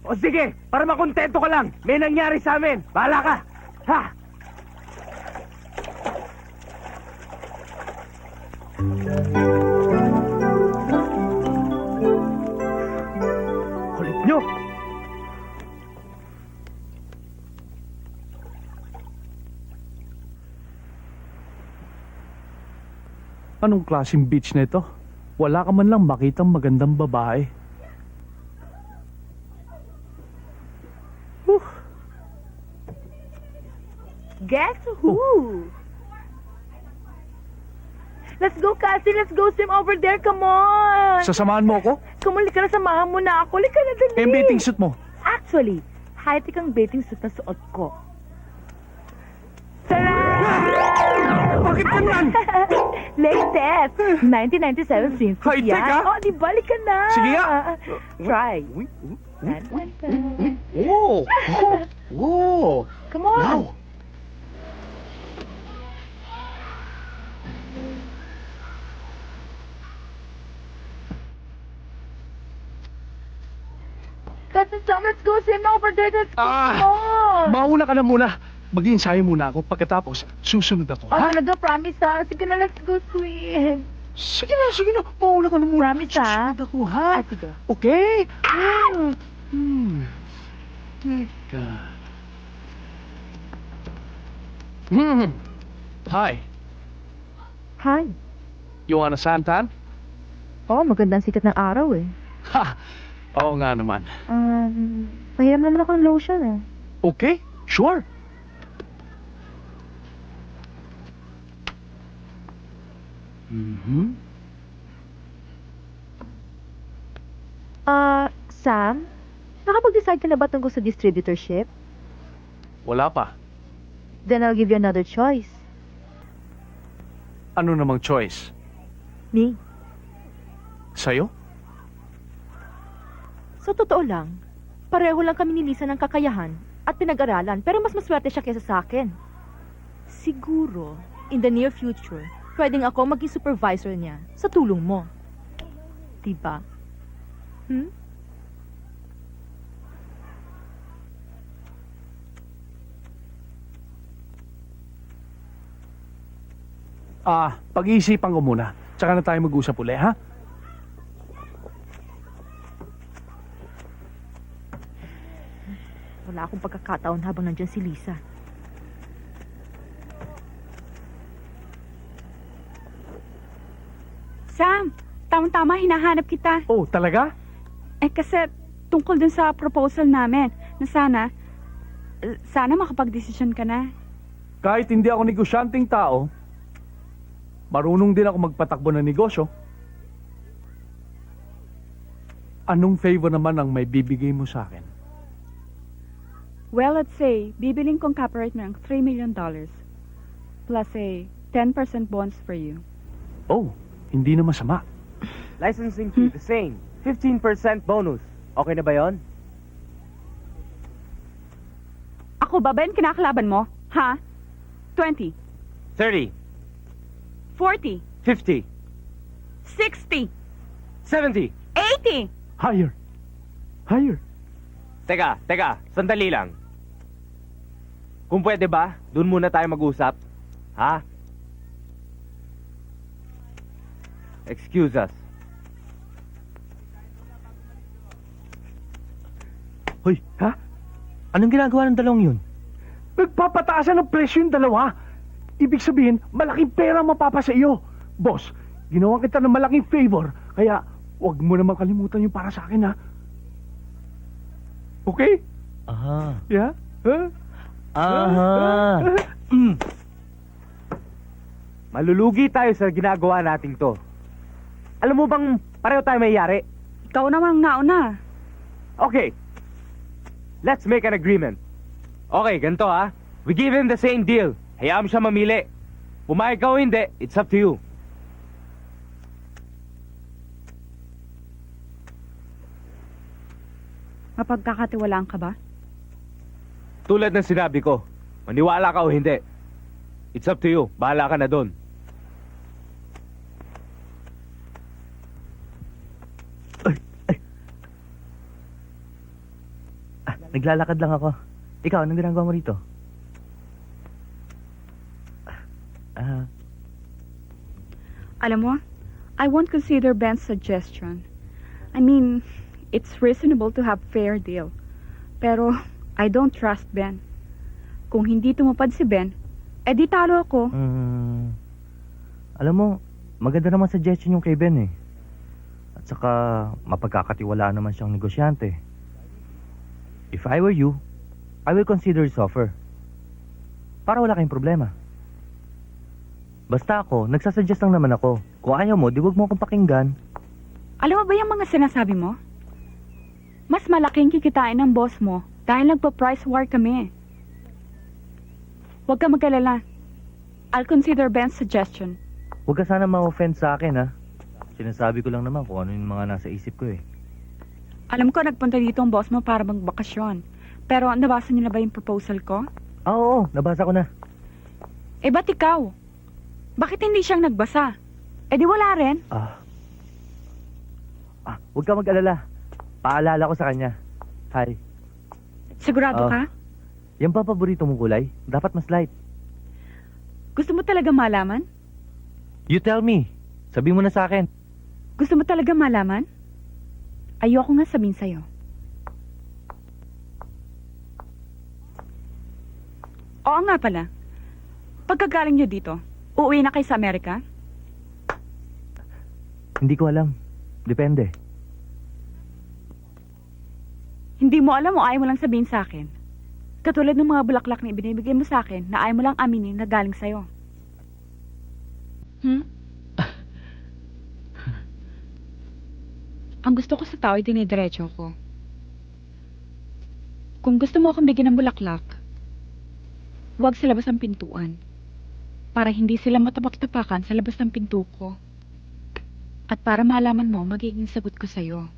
O sige, para makontento ka lang. May nangyari sa amin. Bahala ka. Ha? Kulit nyo. Anong klaseng beach na ito? Wala ka man lang makitang magandang babae. Guess who? Let's go, Cassie. Let's go swim over there. Come on. Sasamahan mo ako? Kumuli ka na, samahan mo na ako. Lika na, dali. Eh, bathing suit mo. Actually, high-tech ang bathing suit na suot ko. Bakit ganyan? Latest! 1997 swimsuit High-tech, yan. ah? Oh, di balik ka na. Sige nga. Try. Whoa! Whoa! Come on. Wow! Cousin Sam, let's go swim over there. Let's go. Mauna ka na muna. Mag-iensayo muna ako. Pagkatapos, susunod ako. Oh, talaga, promise ha. Sige na, let's go swim. Sige na, sige na. Mauna ka na muna. Promise, ha? Susunod ako, ha? Ah, sige. Okay? Teka. Hi. Hi. You wanna suntan? Oh, magandang sikat ng araw eh. Ha! Oo nga naman. Pahiram naman ako ng lotion eh. Okay, sure. Sam? Nakapag-decide ka na ba tungkol sa distributorship? Wala pa. Then I'll give you another choice. Ano namang choice? Me? Sa'yo? Sa totoo lang, pareho lang kami ni Lisa ng kakayahan at pinag-aralan, pero mas maswerte siya kaysa sa akin. Siguro, in the near future, pwedeng ako maging supervisor niya sa tulong mo. Diba? Pag-iisipan ko muna. Tsaka na tayo mag-usap uli, ha? Wala akong pagkakataon habang nandyan si Lisa. Sam, tamang-tama, hinahanap kita. Oh, talaga? Eh kasi tungkol dun sa proposal namin na sana makapag-desisyon ka na. Kahit hindi ako negosyanteng tao, marunong din ako magpatakbo ng negosyo. Anong favor naman ang may bibigay mo sa akin? Well, let's say, bibiling kong copyright ng $3 million plus a 10% bonus for you. Oh, hindi na masama. Licensing fee, the same. 15% bonus. Okay na ba yon? Ako ba yung kinakalaban mo? Ha? 20, 30, 40, 50, 60, 70. 80! Higher. Higher. Teka, sandali lang. Kung pwede ba, dun muna tayo mag-usap. Ha? Excuse us. Hoy, Ha? anong ginagawa ng dalawang yun? Nagpapataasan ng presyo yung dalawa. Ibig sabihin, malaking pera mapapa sa iyo. Boss, ginawa kita ng malaking favor, kaya huwag mo naman kalimutan yung para sa akin, ha? Okay? Aha. Yeah? Huh? Aha. Malulugi tayo sa ginagawa nating to. Alam mo bang pareho tayo mayayari? Ikaw namang nauna. Okay. Let's make an agreement. Okay, ganito ha. We give him the same deal. Hayaan mo siya mamili. Pumayag ka o hindi, it's up to you. Mapagkakatiwalaan ka ba? Tulad ng sinabi ko, maniwala ka o hindi. It's up to you. Bahala ka na doon. Naglalakad lang ako. Ikaw, anong ginagawa mo rito? Alam mo, I won't consider Ben's suggestion. I mean, it's reasonable to have fair deal. Pero, I don't trust Ben. Kung hindi tumupad si Ben, edi talo ako. Alam mo, maganda naman suggestion yung kay Ben eh. At saka, mapagkakatiwalaan naman siyang negosyante. If I were you, I will consider his offer. Para wala kayong problema. Basta ako, nagsasuggest lang naman ako. Kung ayaw mo, di wag mo akong pakinggan. Alam mo ba yung mga sinasabi mo? Mas malaking kikitain ng boss mo dahil nagpa-price war kami. Huwag ka mag-alala. I'll consider Ben's suggestion. Huwag ka sana ma-offend sa akin, ha? Sinasabi ko lang naman kung ano yung mga nasa isip ko, eh. Alam ko nagpunta dito ang boss mo para magbakasyon. Pero nabasa niyo na ba yung proposal ko? Oo, nabasa ko na. Eh ba't ikaw? Bakit hindi siyang nagbasa? Eh di wala rin. Huwag ka mag-alala. Paalala ko sa kanya. Hi. Sigurado ka? Yan pa paborito mong kulay? Dapat mas light. Gusto mo talaga malaman? You tell me. Sabi mo na sa akin. Gusto mo talaga malaman? Ayoko nga sabihin sa'yo. Oo nga pala. Pagkagaling niyo dito, uuwi na kayo sa Amerika? Hindi ko alam. Depende. Hindi mo alam o ayaw mo lang sabihin sa akin? Katulad ng mga bulaklak na ibinibigay mo sa akin na ayaw mo lang aminin na galing sa'yo. Ang gusto ko sa tao ay dinidiretso ko. Kung gusto mo akong bigyan ng bulaklak, huwag sa labas ng pintuan. Para hindi sila matapak-tapakan sa labas ng pinto ko. At para malaman mo, magiging sagot ko sa'yo.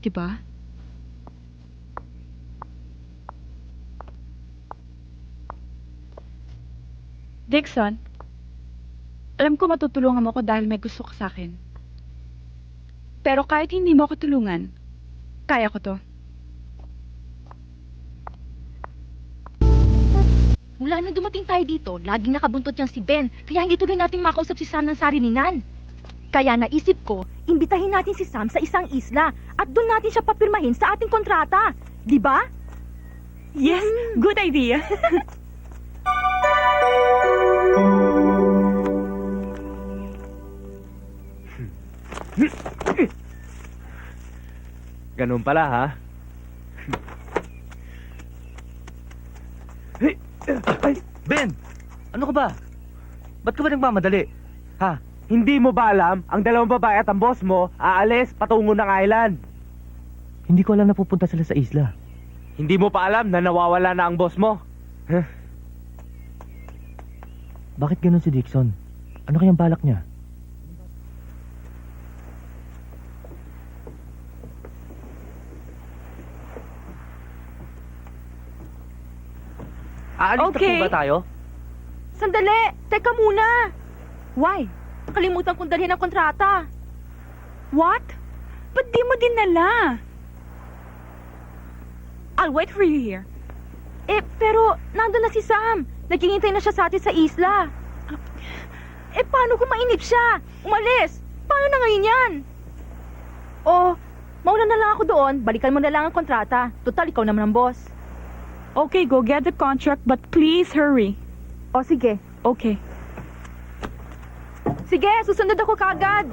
Diba? Dixon, alam ko matutulungan mo ko dahil may gusto ka sa akin. Pero kahit hindi mo ako tulungan, kaya ko to. Mula na dumating tayo dito, laging nakabuntot niyang si Ben. Kaya hindi tuloy natin makausap si Sam ng sarili ni Nan. Kaya naisip ko, imbitahin natin si Sam sa isang isla at doon natin siya papirmahin sa ating kontrata. Di ba? Yes, good idea. Ganun pala ha? Ben! Ano ka ba? Ba't ka ba nagmamadali? Ha? Hindi mo ba alam, ang dalawang babae at ang boss mo aalis patungo ng island? Hindi ko alam na pupunta sila sa isla. Hindi mo pa alam na nawawala na ang boss mo? Bakit ganun si Dixon? Ano kayang balak niya? Aalis Okay. na po ba tayo? Sandali! Teka muna! Why? Nakalimutan kong dalhin ang kontrata. What? Ba't di mo dinala? I'll wait for you here. Pero nandun na si Sam. Naghihintay na siya sa atin sa isla. Paano kung mainip siya? Umalis! Paano na ngayon yan? Mauna na lang ako doon, balikan mo na lang ang kontrata. Total, ikaw naman ang boss. Okay, go get the contract, but please hurry. O sige. Okay. Sige, susunod ako kagad.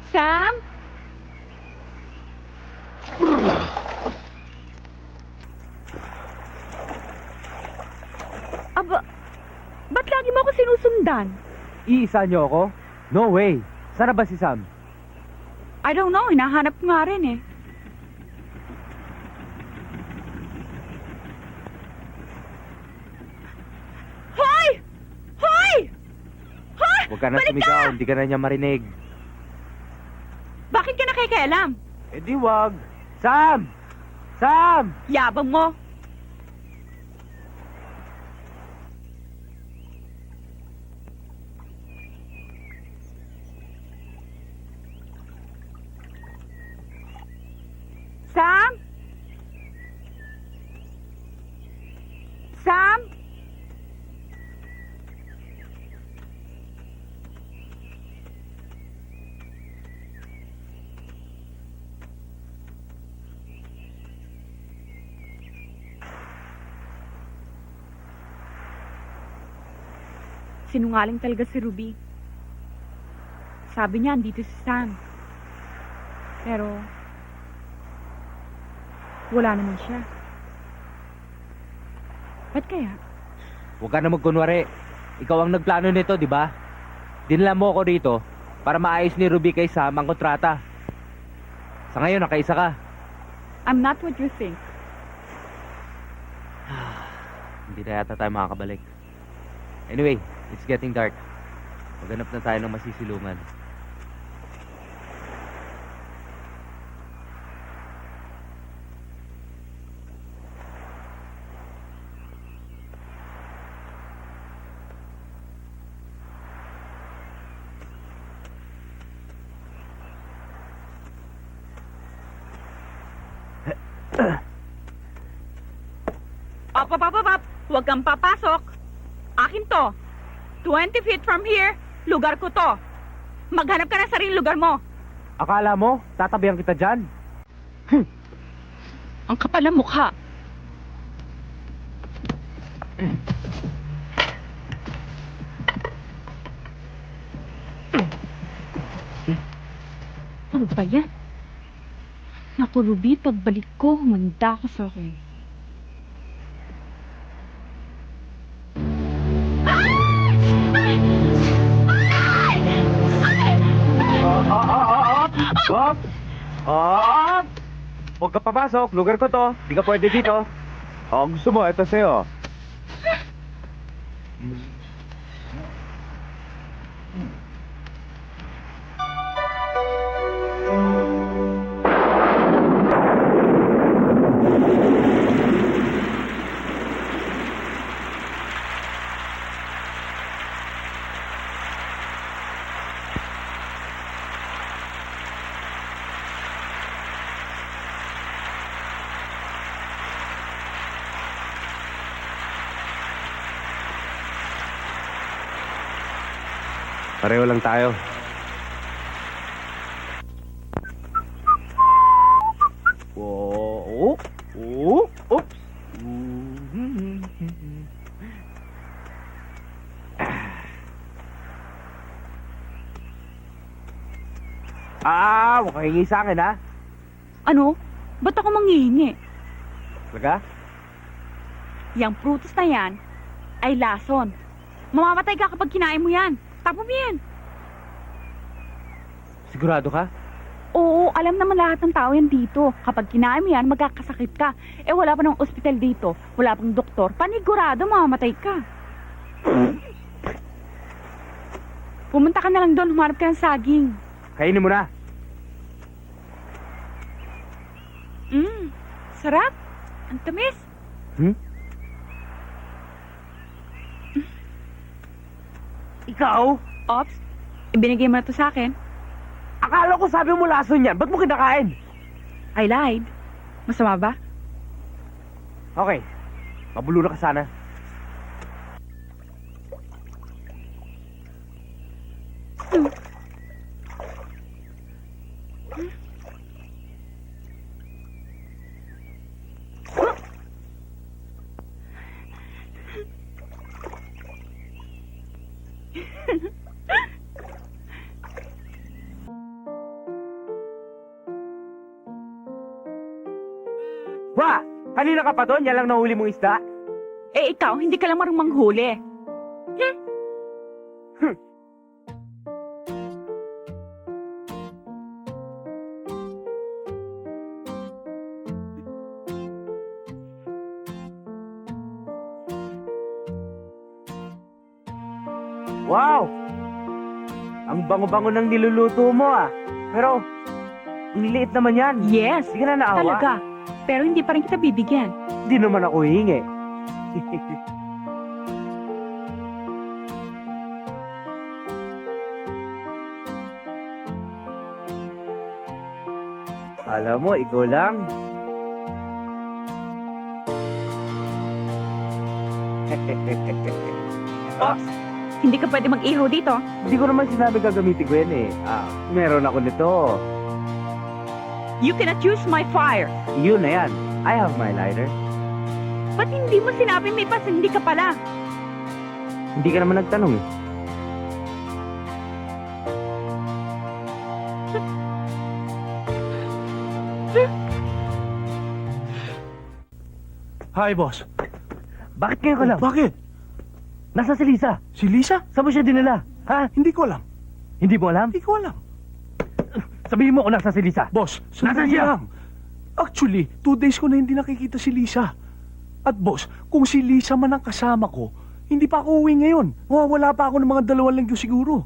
Sam? Aba, ba't lagi mo ako sinusundan? Iisa niyo ako? No way. Sana ba si Sam? I don't know, hinahanap ko nga rin eh. Hoy! Hoy! Hoy! Huwag ka na Balik sumigaw, hindi ka na niya marinig. Bakit ka nakikialam? Eh di wag. Sam! Sam! Yabang mo. Sam? Sam? Sinungaling talaga si Ruby. Sabi niya, andito si Sam. Pero, wala naman siya. Ba't kaya? Huwag ka na magkunwari. Ikaw ang nagplano nito, di ba? Dinala mo ako rito para maayos ni Ruby kay Sam ang kontrata. Sa ngayon, nakaisa ka. I'm not what you think. Hindi na yata tayo makakabalik. Anyway, it's getting dark. Maghanap na tayo ng masisilungan. Op! Huwag kang papasok. Akin to. 20 feet from here, lugar ko to. Maghanap ka ng sariling lugar mo. Akala mo, tatabihan kita dyan? Ang kapal ng mukha. Ano ba yan? Naku, Ruby, pagbalik ko, humanda ka sa akin. Huwag ka papasok, lugar ko to. Di ka pwede dito. Gusto mo, ito sa'yo. Pareho lang tayo. Huwag kang hingi sa akin, ha? Ano? Ba't ako manghihingi? Talaga? Yang prutas na yan ay lason. Mamamatay ka kapag kinain mo yan. Tapo mo yan. Sigurado ka? Oo, alam naman lahat ng tao yan dito. Kapag kinain mo yan, magkakasakit ka. Eh, wala pa ng ospital dito. Wala pang doktor. Panigurado, mamamatay ka. Pumunta ka na lang doon, humarap ka ng saging. Kainin mo na. Sarap. Ang tamis. Ikaw? Ops, ibinigay mo na to sa akin. Akala ko sabi mo lason yan. Ba't mo kinakain? I lied. Masama ba? Okay. Mabulo na ka sana. Wa! Kanina ka pa doon? Yan lang nahuli mong isda? Eh, ikaw, hindi ka lang marunong manghuli. Wow! Ang bango-bango ng niluluto mo, ah. Pero, ang liit naman yan. Yes, Hindi ka na naawa? talaga. Pero hindi pa rin kita bibigyan. Hindi naman ako hihingi. Alam mo, ikaw lang. Ops, hindi ka pwede mag-ihaw dito. Hindi ko naman sinabi gagamitin ko yan eh. Meron ako nito. You cannot use my fire. Yun na yan. I have my lighter. Ba't hindi mo sinabi may pasindi ka pala? Hindi ka naman nagtanong eh. Hi, boss. Bakit ngayon ka lang? Bakit? Nasa si Lisa. Si Lisa? Saan mo siya dinala? Ha? Hindi ko alam. Hindi mo alam? Hindi ko alam. Sabihin mo kung nasa si Lisa. Boss, Nasaan sandali siya? lang. Actually, 2 days ko na hindi nakikita si Lisa. At boss, kung si Lisa man ang kasama ko, hindi pa ako uwi ngayon. Mawawala pa ako ng mga 2 linggo siguro.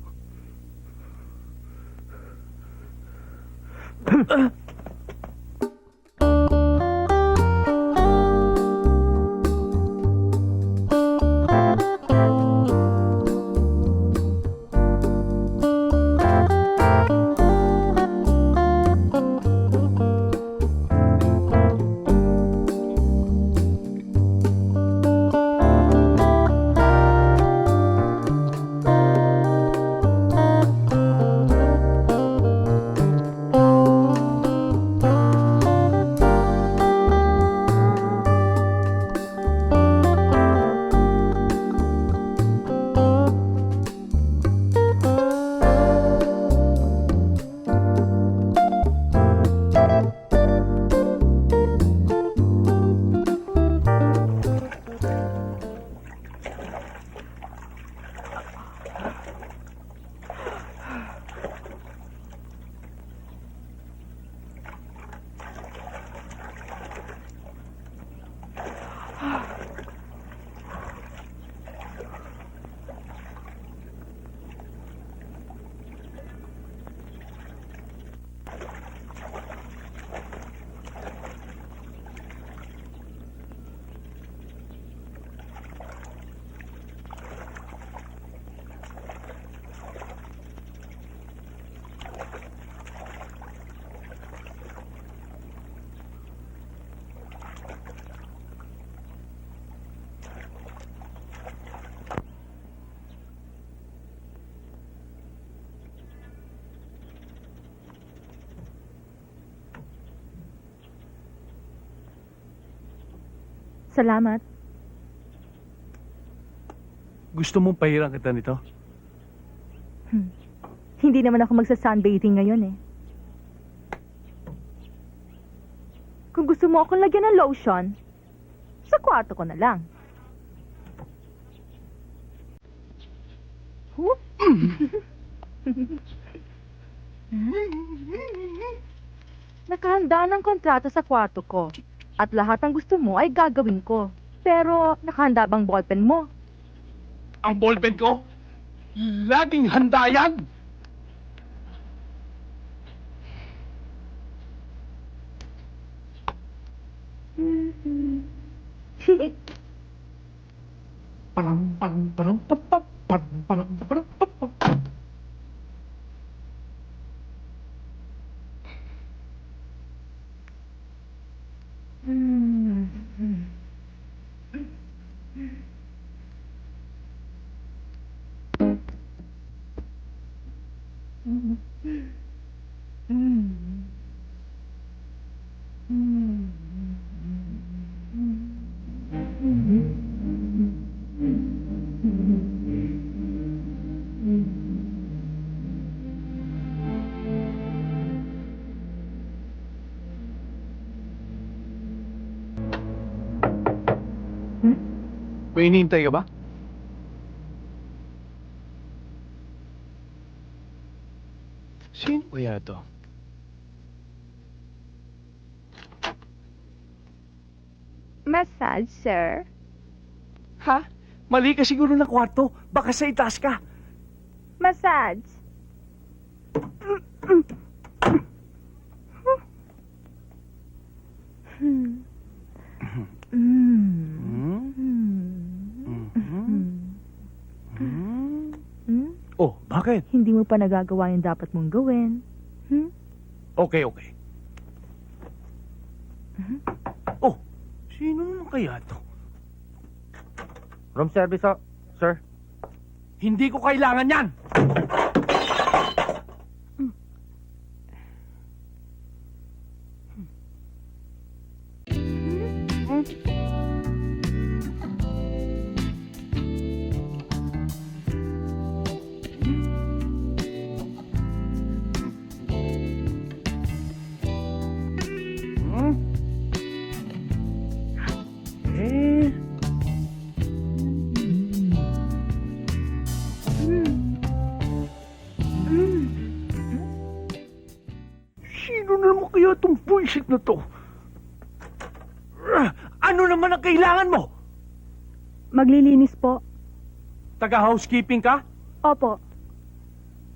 Salamat. Gusto mong pahiram kita nito? Hindi naman ako magsa-sunbathing ngayon eh. kung gusto mo akong lagyan ng lotion, sa kwarto ko na lang. Huh? Nakahanda ng kontrata sa kwarto ko. At lahat ng gusto mo ay gagawin ko. Pero, nakahanda bang ballpen mo? Ang ballpen ko, laging handa yan. Parang, parang, parang, parang, parang, parang, parang, parang. May hinihintay ka ba? Sino kaya to? Massage, sir. Ha? Mali ka siguro ng kwarto. Baka sa itaas ka. Massage. Oh, bakit? Hindi mo pa nagagawa yung dapat mong gawin. Okay, okay. Oh, sino naman kaya to? Room service, sir. Hindi ko kailangan yan! Sino naman kaya itong bullshit na to? Ano naman ang kailangan mo? Maglilinis po. Taga-housekeeping ka? Opo.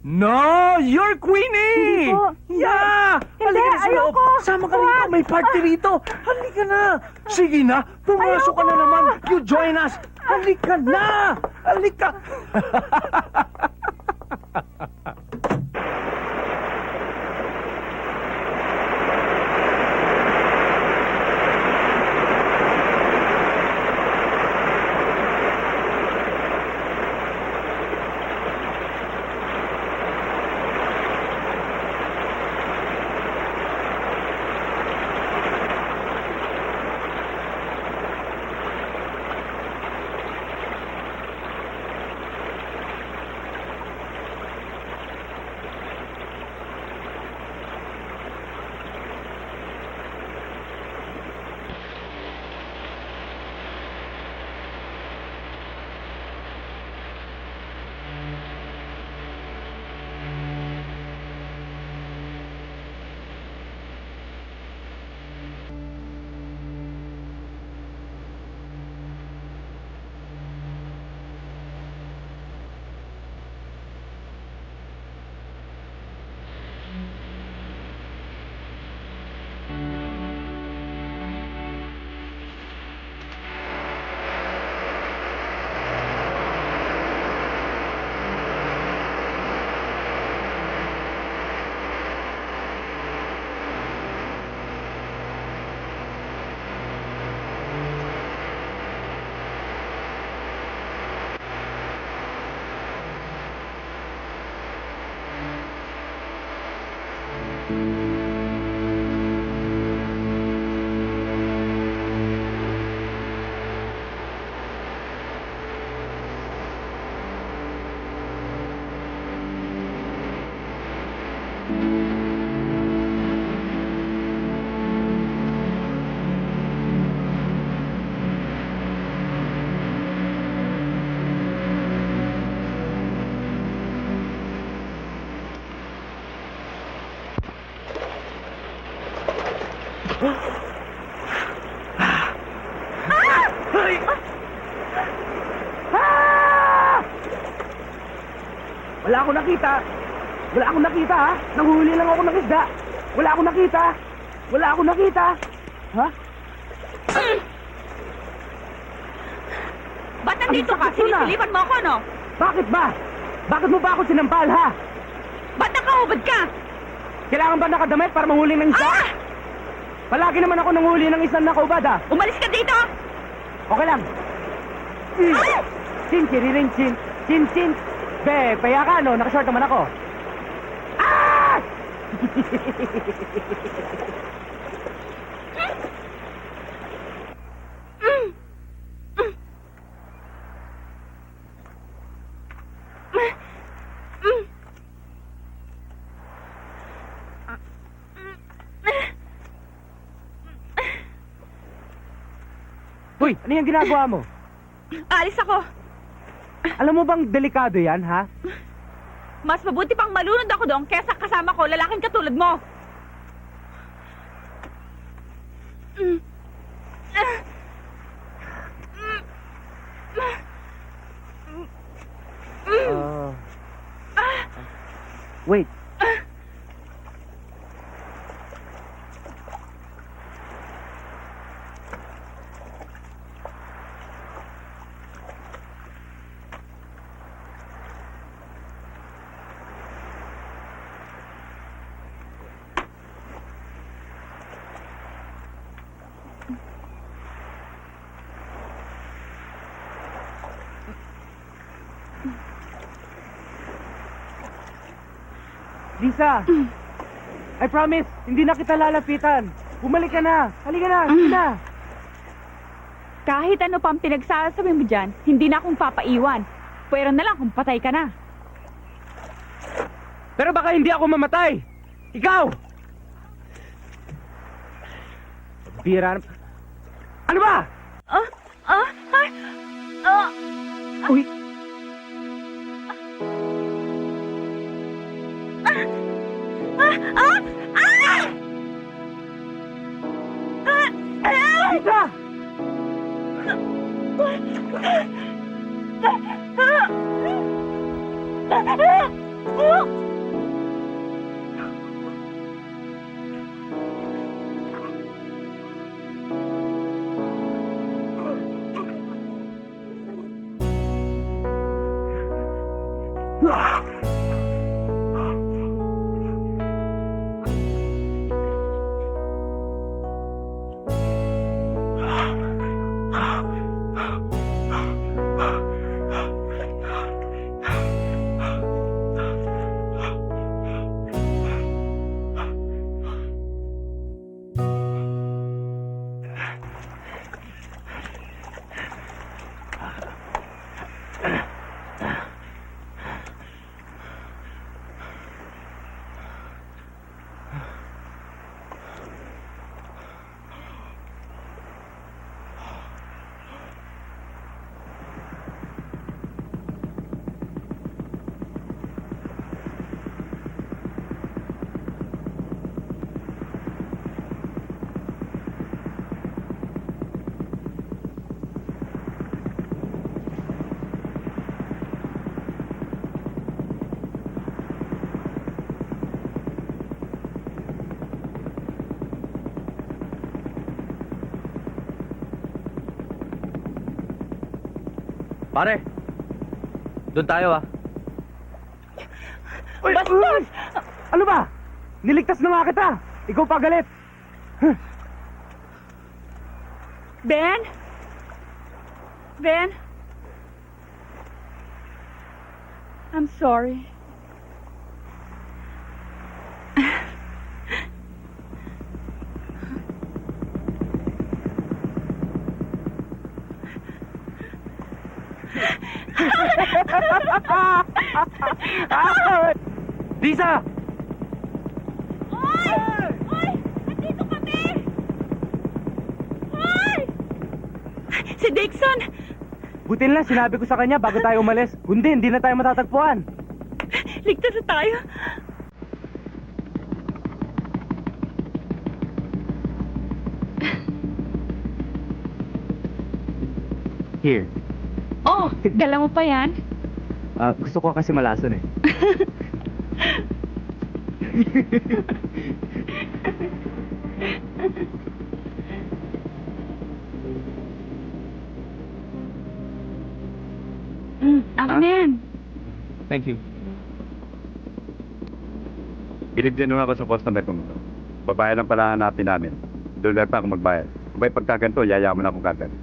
No! You're Queenie! Hindi po. Yeah! Hindi, Halika na sa loob. ayoko. Sama ka rito. May party rito. Halika na. Sige na. Pumasok ka na naman. You join us. Halika na. Halika. Wala akong nakita. Wala akong nakita, ha? Nanghuli lang ako ng isda. Wala akong nakita. Wala akong nakita. Ha? Ba't nandito ka? sakit ko na. Sinisilipan mo ako, no? Bakit ba? Bakit mo ba ako sinampal, ha? Ba't nakahubad ka? Kailangan ba nakadamit para manghuli ng isda? Ah! Palagi naman ako nanghuli ng isang nakaubad, ha? Umalis ka dito! Okay lang. Chin, chiriring, chin. Chin, chin. Be, paya ka, no? Nakashort naman ako. Ah! Uy, ano yung ginagawa mo? Alis ako. Alam mo bang delikado yan, ha? Mas mabuti pang malunod ako doon kesa kasama ko lalaking katulad mo. Wait. Lisa, I promise, hindi na kita lalapitan. Bumalik ka na. Halika na, sige na. Kahit ano pang pinagsasabi mo dyan, hindi na akong papaiwan. Pero na lang kung patay ka na. Pero baka hindi ako mamatay. Ikaw! Bira. Ano ba? Uy. Lisa! Pare, doon tayo ah. Bastos! Ano ba? Niligtas na nga kita. Ikaw pa galit. Ben? Ben? I'm sorry. Lisa! Oy! Oy! Nandito kami! Oy! Si Dixon! Buti lang sinabi ko sa kanya bago tayo umalis. Kundi, hindi na tayo matatagpuan. Ligtas na tayo. Here. Oh, dala mo pa yan? Gusto ko kasi malason eh. Akin na yan. Thank you. Bilib din naman ako sa customer ko. Babayad ang pala natin namin. Doon pa ako magbayad. Kung may pagkaganto, yayaman ako kagad.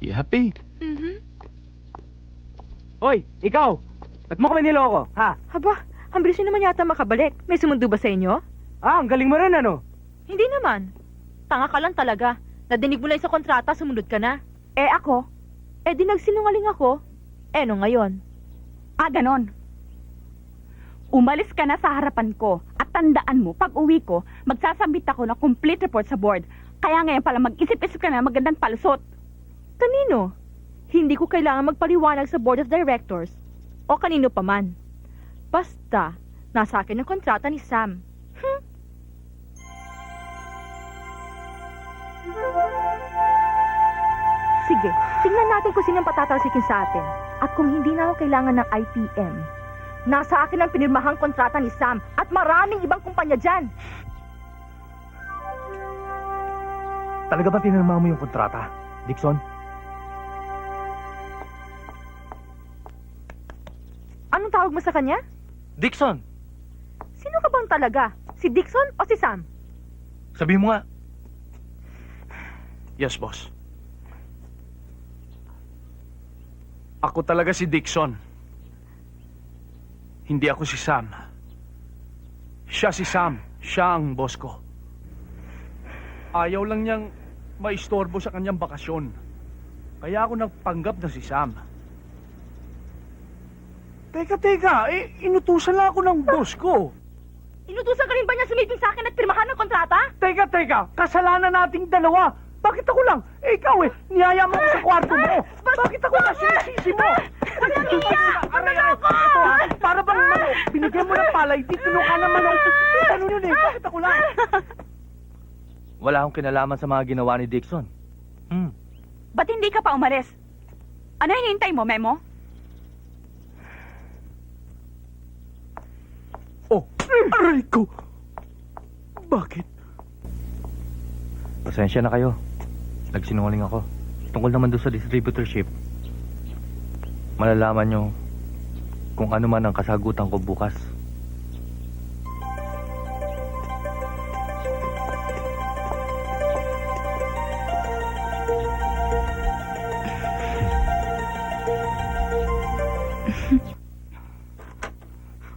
You happy? Hoy, ikaw! Ba't mo kami niloko, ha? Haba, ang bilis nyo naman yata makabalik. May sumundo ba sa inyo? Ang galing mo rin, ano? Hindi naman. Tanga ka lang talaga. Nadinig mo lang sa kontrata, sumunod ka na. Eh ako? Eh di nagsinungaling ako. Eh no ngayon? Ganon. Umalis ka na sa harapan ko at tandaan mo, pag uwi ko, magsasabit ako ng complete report sa board. Kaya ngayon pala mag-isip-isip ka na magandang palusot. Kanino? Hindi ko kailangan magpaliwanag sa board of directors o kanino pa man. Basta, nasa akin ang kontrata ni Sam. Sige, tingnan natin kung sinong patatalsikin sa atin. At kung hindi na ako kailangan ng IPM, nasa akin ang pinirmahang kontrata ni Sam at maraming ibang kumpanya dyan. Talaga ba pinirma mo yung kontrata, Dixon? Anong tawag mo sa kanya? Dixon! Sino ka bang talaga? Si Dixon o si Sam? Sabihin mo nga. Yes, boss. Ako talaga si Dixon. Hindi ako si Sam. Siya si Sam. Siya ang boss ko. Ayaw lang niyang maistorbo sa kanyang bakasyon. Kaya ako nagpanggap na si Sam. Teka, inutusan lang ako ng boss ko. Inutusan ka rin ba niya sumiping sa akin at pirmahan ng kontrata? Teka, kasalanan nating dalawa. Bakit ako lang? Ikaw niyaya mo ako sa kwarto mo. Bakit ako na sinisisi mo? Walang iya! Ito para bang manok. Binigyan mo ng palay, di kinuha ng manok. Ano yun bakit ako lang? Wala akong kinalaman sa mga ginawa ni Dixon. Ba't hindi ka pa umalis? Ano hinihintay mo, Memo? Aray ko! Bakit? Pasensya na kayo. Nagsinungaling ako. Tungkol naman doon sa distributorship. Malalaman nyo kung ano man ang kasagutan ko bukas.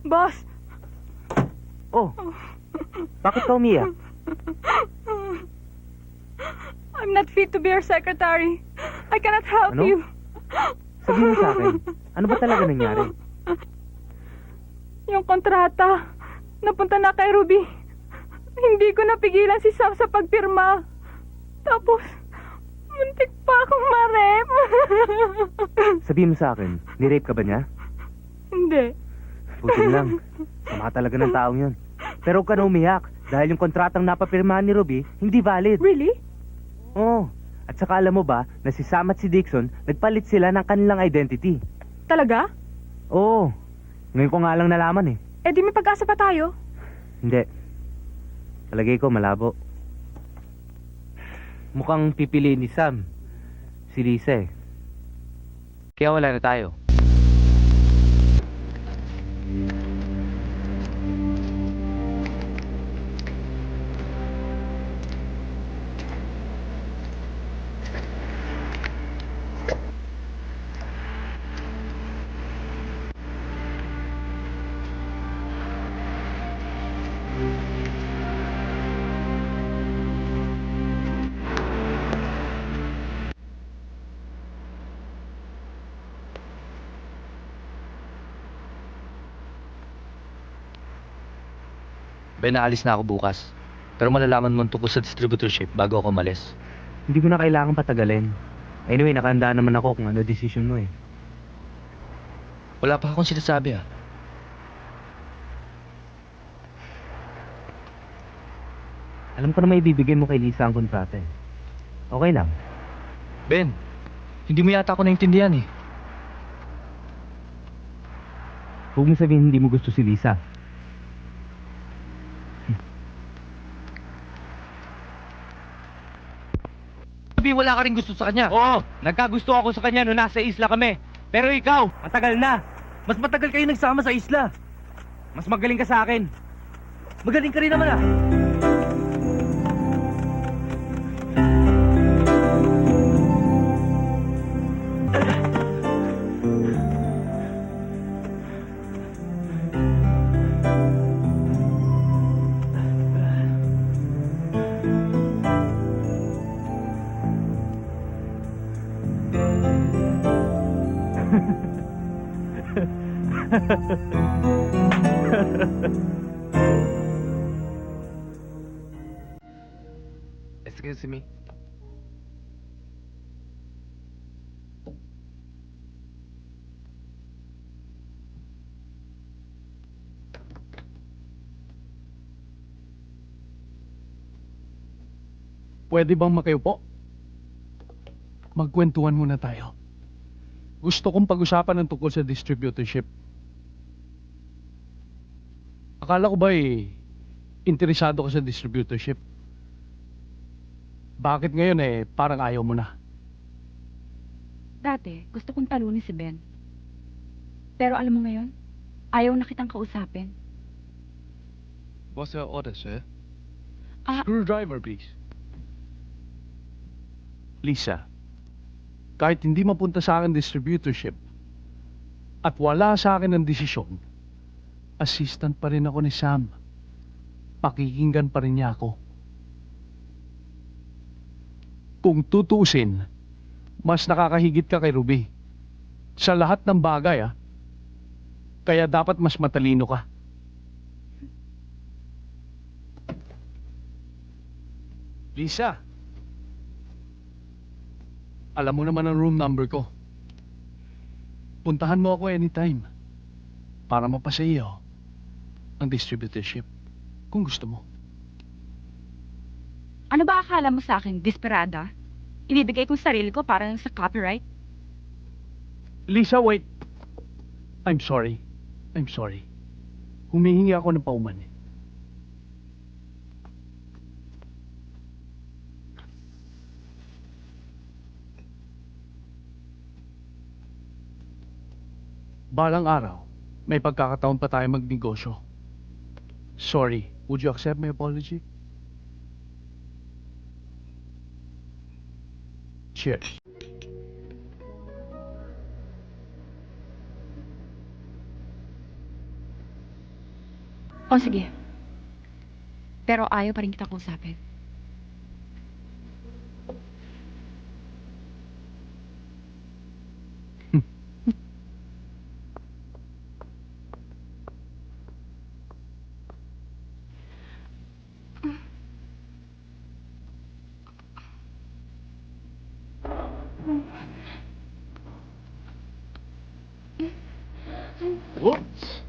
Boss! Oh, bakit ka umiyak? I'm not fit to be your secretary. I cannot help Ano? you. Sabihin mo sa akin, ano ba talaga nangyari? Yung kontrata, napunta na kay Ruby. Hindi ko napigilan si Sam sa pagpirma. Tapos, muntik pa akong ma-rape. Sabihin mo sa akin, ni-rape ka ba niya? Hindi. Buti lang. Sama talaga ng taong yun. Pero huwag ka na umiyak dahil yung kontratang napapirmahan ni Ruby, hindi valid. Really? Oo. At saka alam mo ba na si Sam at si Dixon, nagpalit sila ng kanilang identity. Talaga? Oo. Ngayon ko nga lang nalaman eh. Eh di may pag-asa pa tayo. Hindi. Palagay ko malabo. Mukhang pipiliin ni Sam si Lisa eh. Kaya wala na tayo. Ben, naalis na ako bukas. Pero malalaman mo tungkol sa distributorship bago ako umalis. Hindi mo na kailangan patagalin. Anyway, nakahandaan naman ako kung ano decision mo eh. Wala pa akong sinasabi ah. Alam ko na may ibibigay mo kay Lisa ang kontrata eh. Okay lang. Ben, hindi mo yata ako naintindihan eh. Huwag mo sabihin hindi mo gusto si Lisa. Sabi, wala ka rin gusto sa kanya. Oo, nagkagusto ako sa kanya nung nasa isla kami. Pero ikaw, matagal na. Mas matagal kayo nagsama sa isla. Mas magaling ka sa akin. Magaling ka rin naman ah. Excuse me. Pwede bang makiupo? Magkwentuhan muna tayo. Gusto kong pag-usapan ng tungkol sa distributorship. Akala ko ba interesado ka sa distributorship? Bakit ngayon parang ayaw mo na? Dati, gusto kong talunin si Ben. Pero alam mo ngayon, ayaw na kitang kausapin. What's your order, sir? Screwdriver, please. Lisa, kahit hindi mapunta sa akin distributorship at wala sa akin ang desisyon, assistant pa rin ako ni Sam. Pakikinggan pa rin niya ako. Kung tutusin, mas nakakahigit ka kay Ruby. Sa lahat ng bagay, Kaya dapat mas matalino ka. Lisa, alam mo naman ang room number ko. Puntahan mo ako anytime para mapasaiyo ang distributorship kung gusto mo. Ano ba akala mo sa akin, desperada? Ibibigay kong sarili ko parang sa copyright? Lisa, wait. I'm sorry. Humihingi ako ng pauman eh. Balang araw, may pagkakataon pa tayo magnegosyo. Sorry, would you accept my apology? Cheers. O sige. Pero ayaw pa rin kita kausapin. Whoops!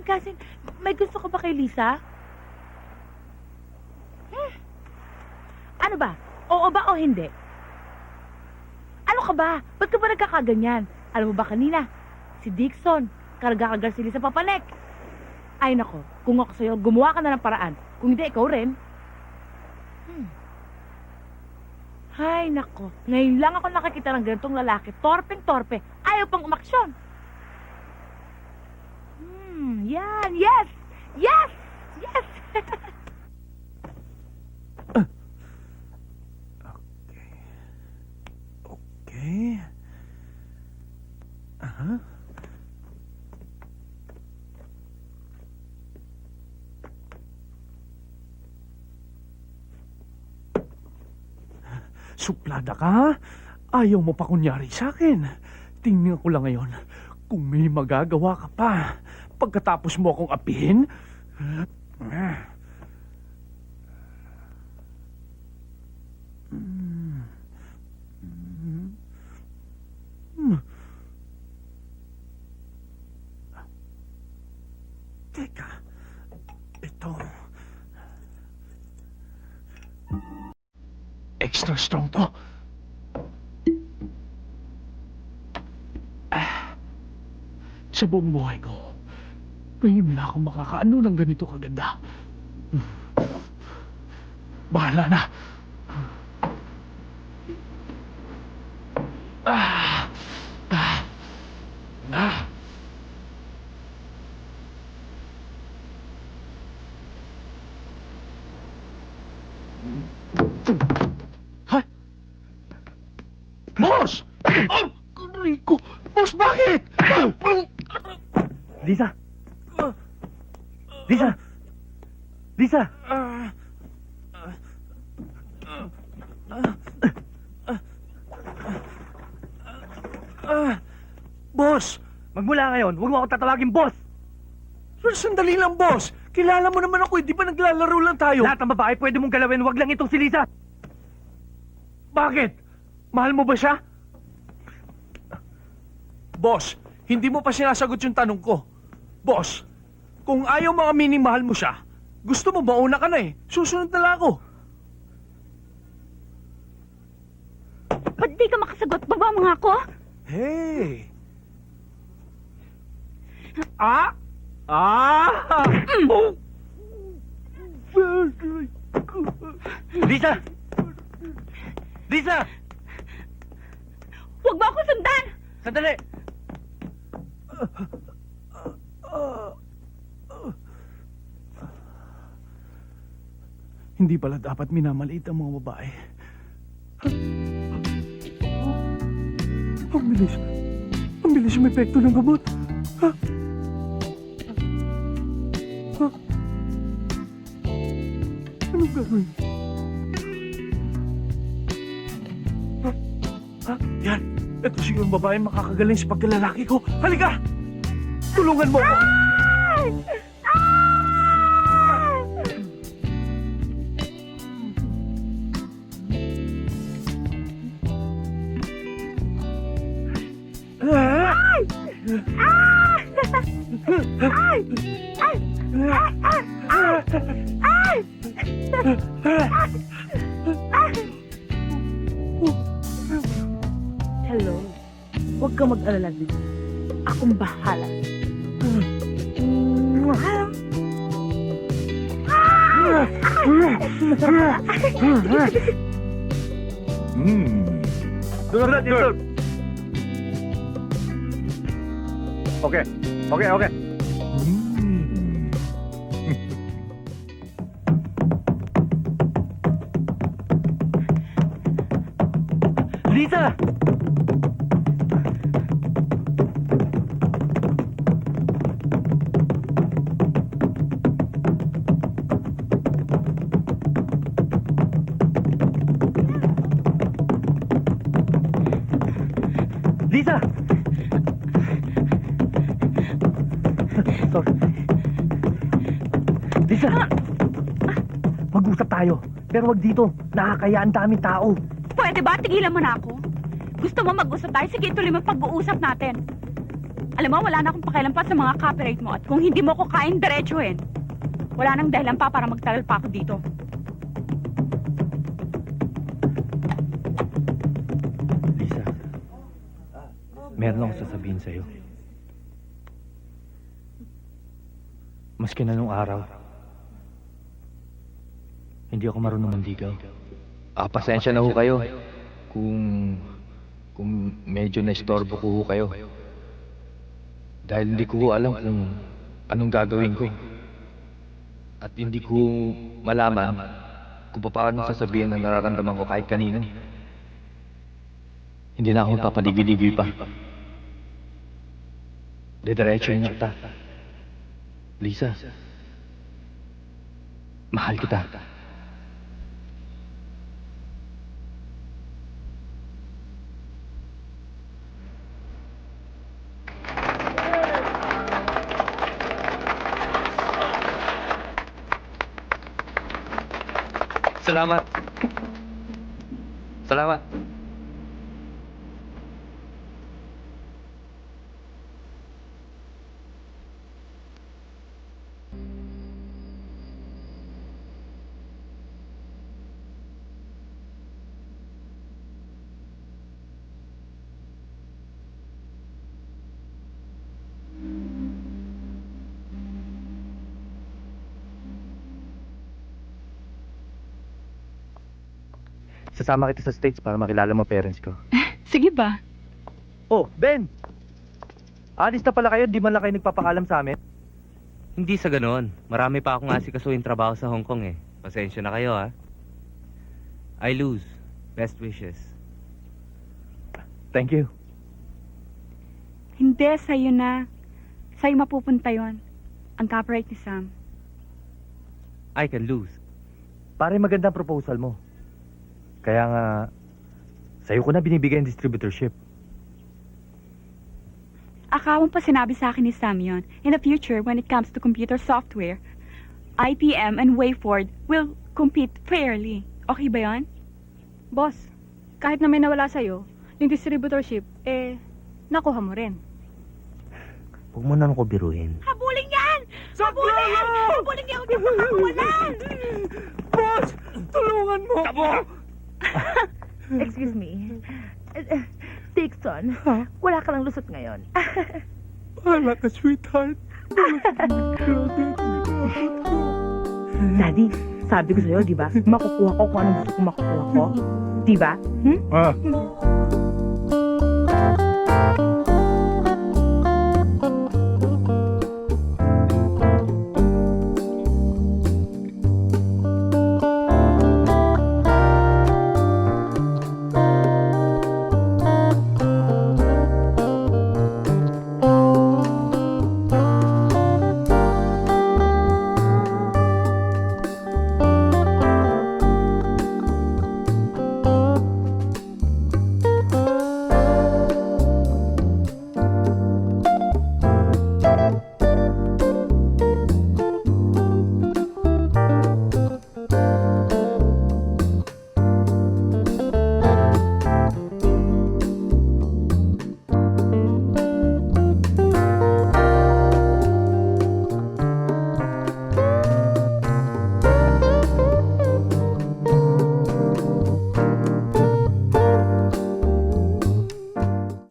Kasin, may gusto ka ba kay Lisa? Ano ba? Oo ba o hindi? Ano ka ba? Ba't ka ba nagkakaganyan? Alam mo ba kanina, si Dixon, karga-karga si Lisa papanek. Ay nako, kung ako sa'yo, gumawa ka na ng paraan. Kung hindi, ikaw rin. Ay nako, ngayon lang ako nakakita ng ganitong lalaki. Torpeng-torpe, ayaw pang umaksyon. Yan, yes! Yes! Yes! Okay. Suplada ka, ha? Ayaw mo pa kunyari sa akin. Tingnan ko lang ngayon kung may magagawa ka pa. Pagkatapos mo akong apihin, Teka, ito. Extra strong to. Sa buong buhay ko, ngayon na ako makakaano ng ganito kaganda. Bahala na. Ha? Boss! Oh, Rico! Boss, bakit? Lisa! Lisa! Lisa! Boss! Magmula ngayon, huwag mo ako tatawagin boss! Pero sandali lang, boss. Kilala mo naman ako, di ba naglalaro lang tayo? Lahat ng babae pwede mong galawin, huwag lang itong si Lisa! Bakit? Mahal mo ba siya? Boss, hindi mo pa sinasagot yung tanong ko. Boss, kung ayaw mo aminin mahal mo siya, gusto mo mauna ka na eh. Susunod na lang ako. Ba't di ka makasagot? Baba mo nga ako? Hey! Ah! Ah! Oh! Lisa! Lisa! Huwag mo ako sundan! Sandali! Hindi pala dapat minamaliit ang mga babae. Ang bilis. Ang bilis yung epekto ng gamot. Ha? Ha? Anong gagawin? Ha? Ha? Yan. Ito siguro ang babae makakagaling sa pagkalalaki ko. Halika! Tulungan mo ako! Hello. Huwag kang mag-alala dito. Akong bahala. Doon. Okay. Lisa! Lisa! Sorry. Lisa! Mag-usap tayo. Pero wag dito. Nakakaya ang daming tao. Pwede ba? Tigilan mo na ako. Gusto mo mag-usap tayo? Sige, tuloy mo pag-uusap natin. Alam mo, wala na akong pakialam pa sa mga copyright mo at kung hindi mo ko kain, diretsuhin. Wala nang dahilan pa para magtagal pa ako dito. Lisa, meron akong sasabihin sa'yo. Maski na nung araw, hindi ako marunong manligaw. Pasensya na ho kayo kung medyo na-istorbo ko ho kayo. Dahil hindi ko ho alam kung anong gagawin ko. At hindi ko malaman kung paano sasabihin ang nararamdaman ko kahit kanino. Hindi na ako papaligid-ligid pa. Didiretso na kita. Lisa, mahal kita. Salamat. Salamat. Sasama kita sa States para makilala mo parents ko. Sige ba? Oh, Ben! Alis na pala kayo, di man lang kayo nagpapaalam sa amin? Hindi sa ganoon. Marami pa akong asikasuhin trabaho sa Hong Kong eh. Pasensya na kayo ha. I lose. Best wishes. Thank you. Hindi, sa'yo na. Sa'yo mapupunta yon. Ang copyright ni Sam. I can lose. Pare, magandang proposal mo. Kaya nga, sa'yo ko na binibigay ang distributorship. Akala mo pa sinabi sa akin ni Sam yun. In the future, when it comes to computer software, ITM and Wayford will compete fairly. Okay ba yon? Boss, kahit na may nawala sa'yo, yung distributorship, nakuha mo rin. Huwag mo na ako biruin. Habulin yan! Habulin! Habulin niya! Huwag niya makakawalan! Boss! Tulungan mo! Tabo! Excuse me. Dixon, wala ka lang lusot ngayon. Bahala ka, sweetheart. Daddy, sabi ko sa'yo, di ba? Makukuha ko kung anong gusto ko makukuha ko. Di ba? Ah,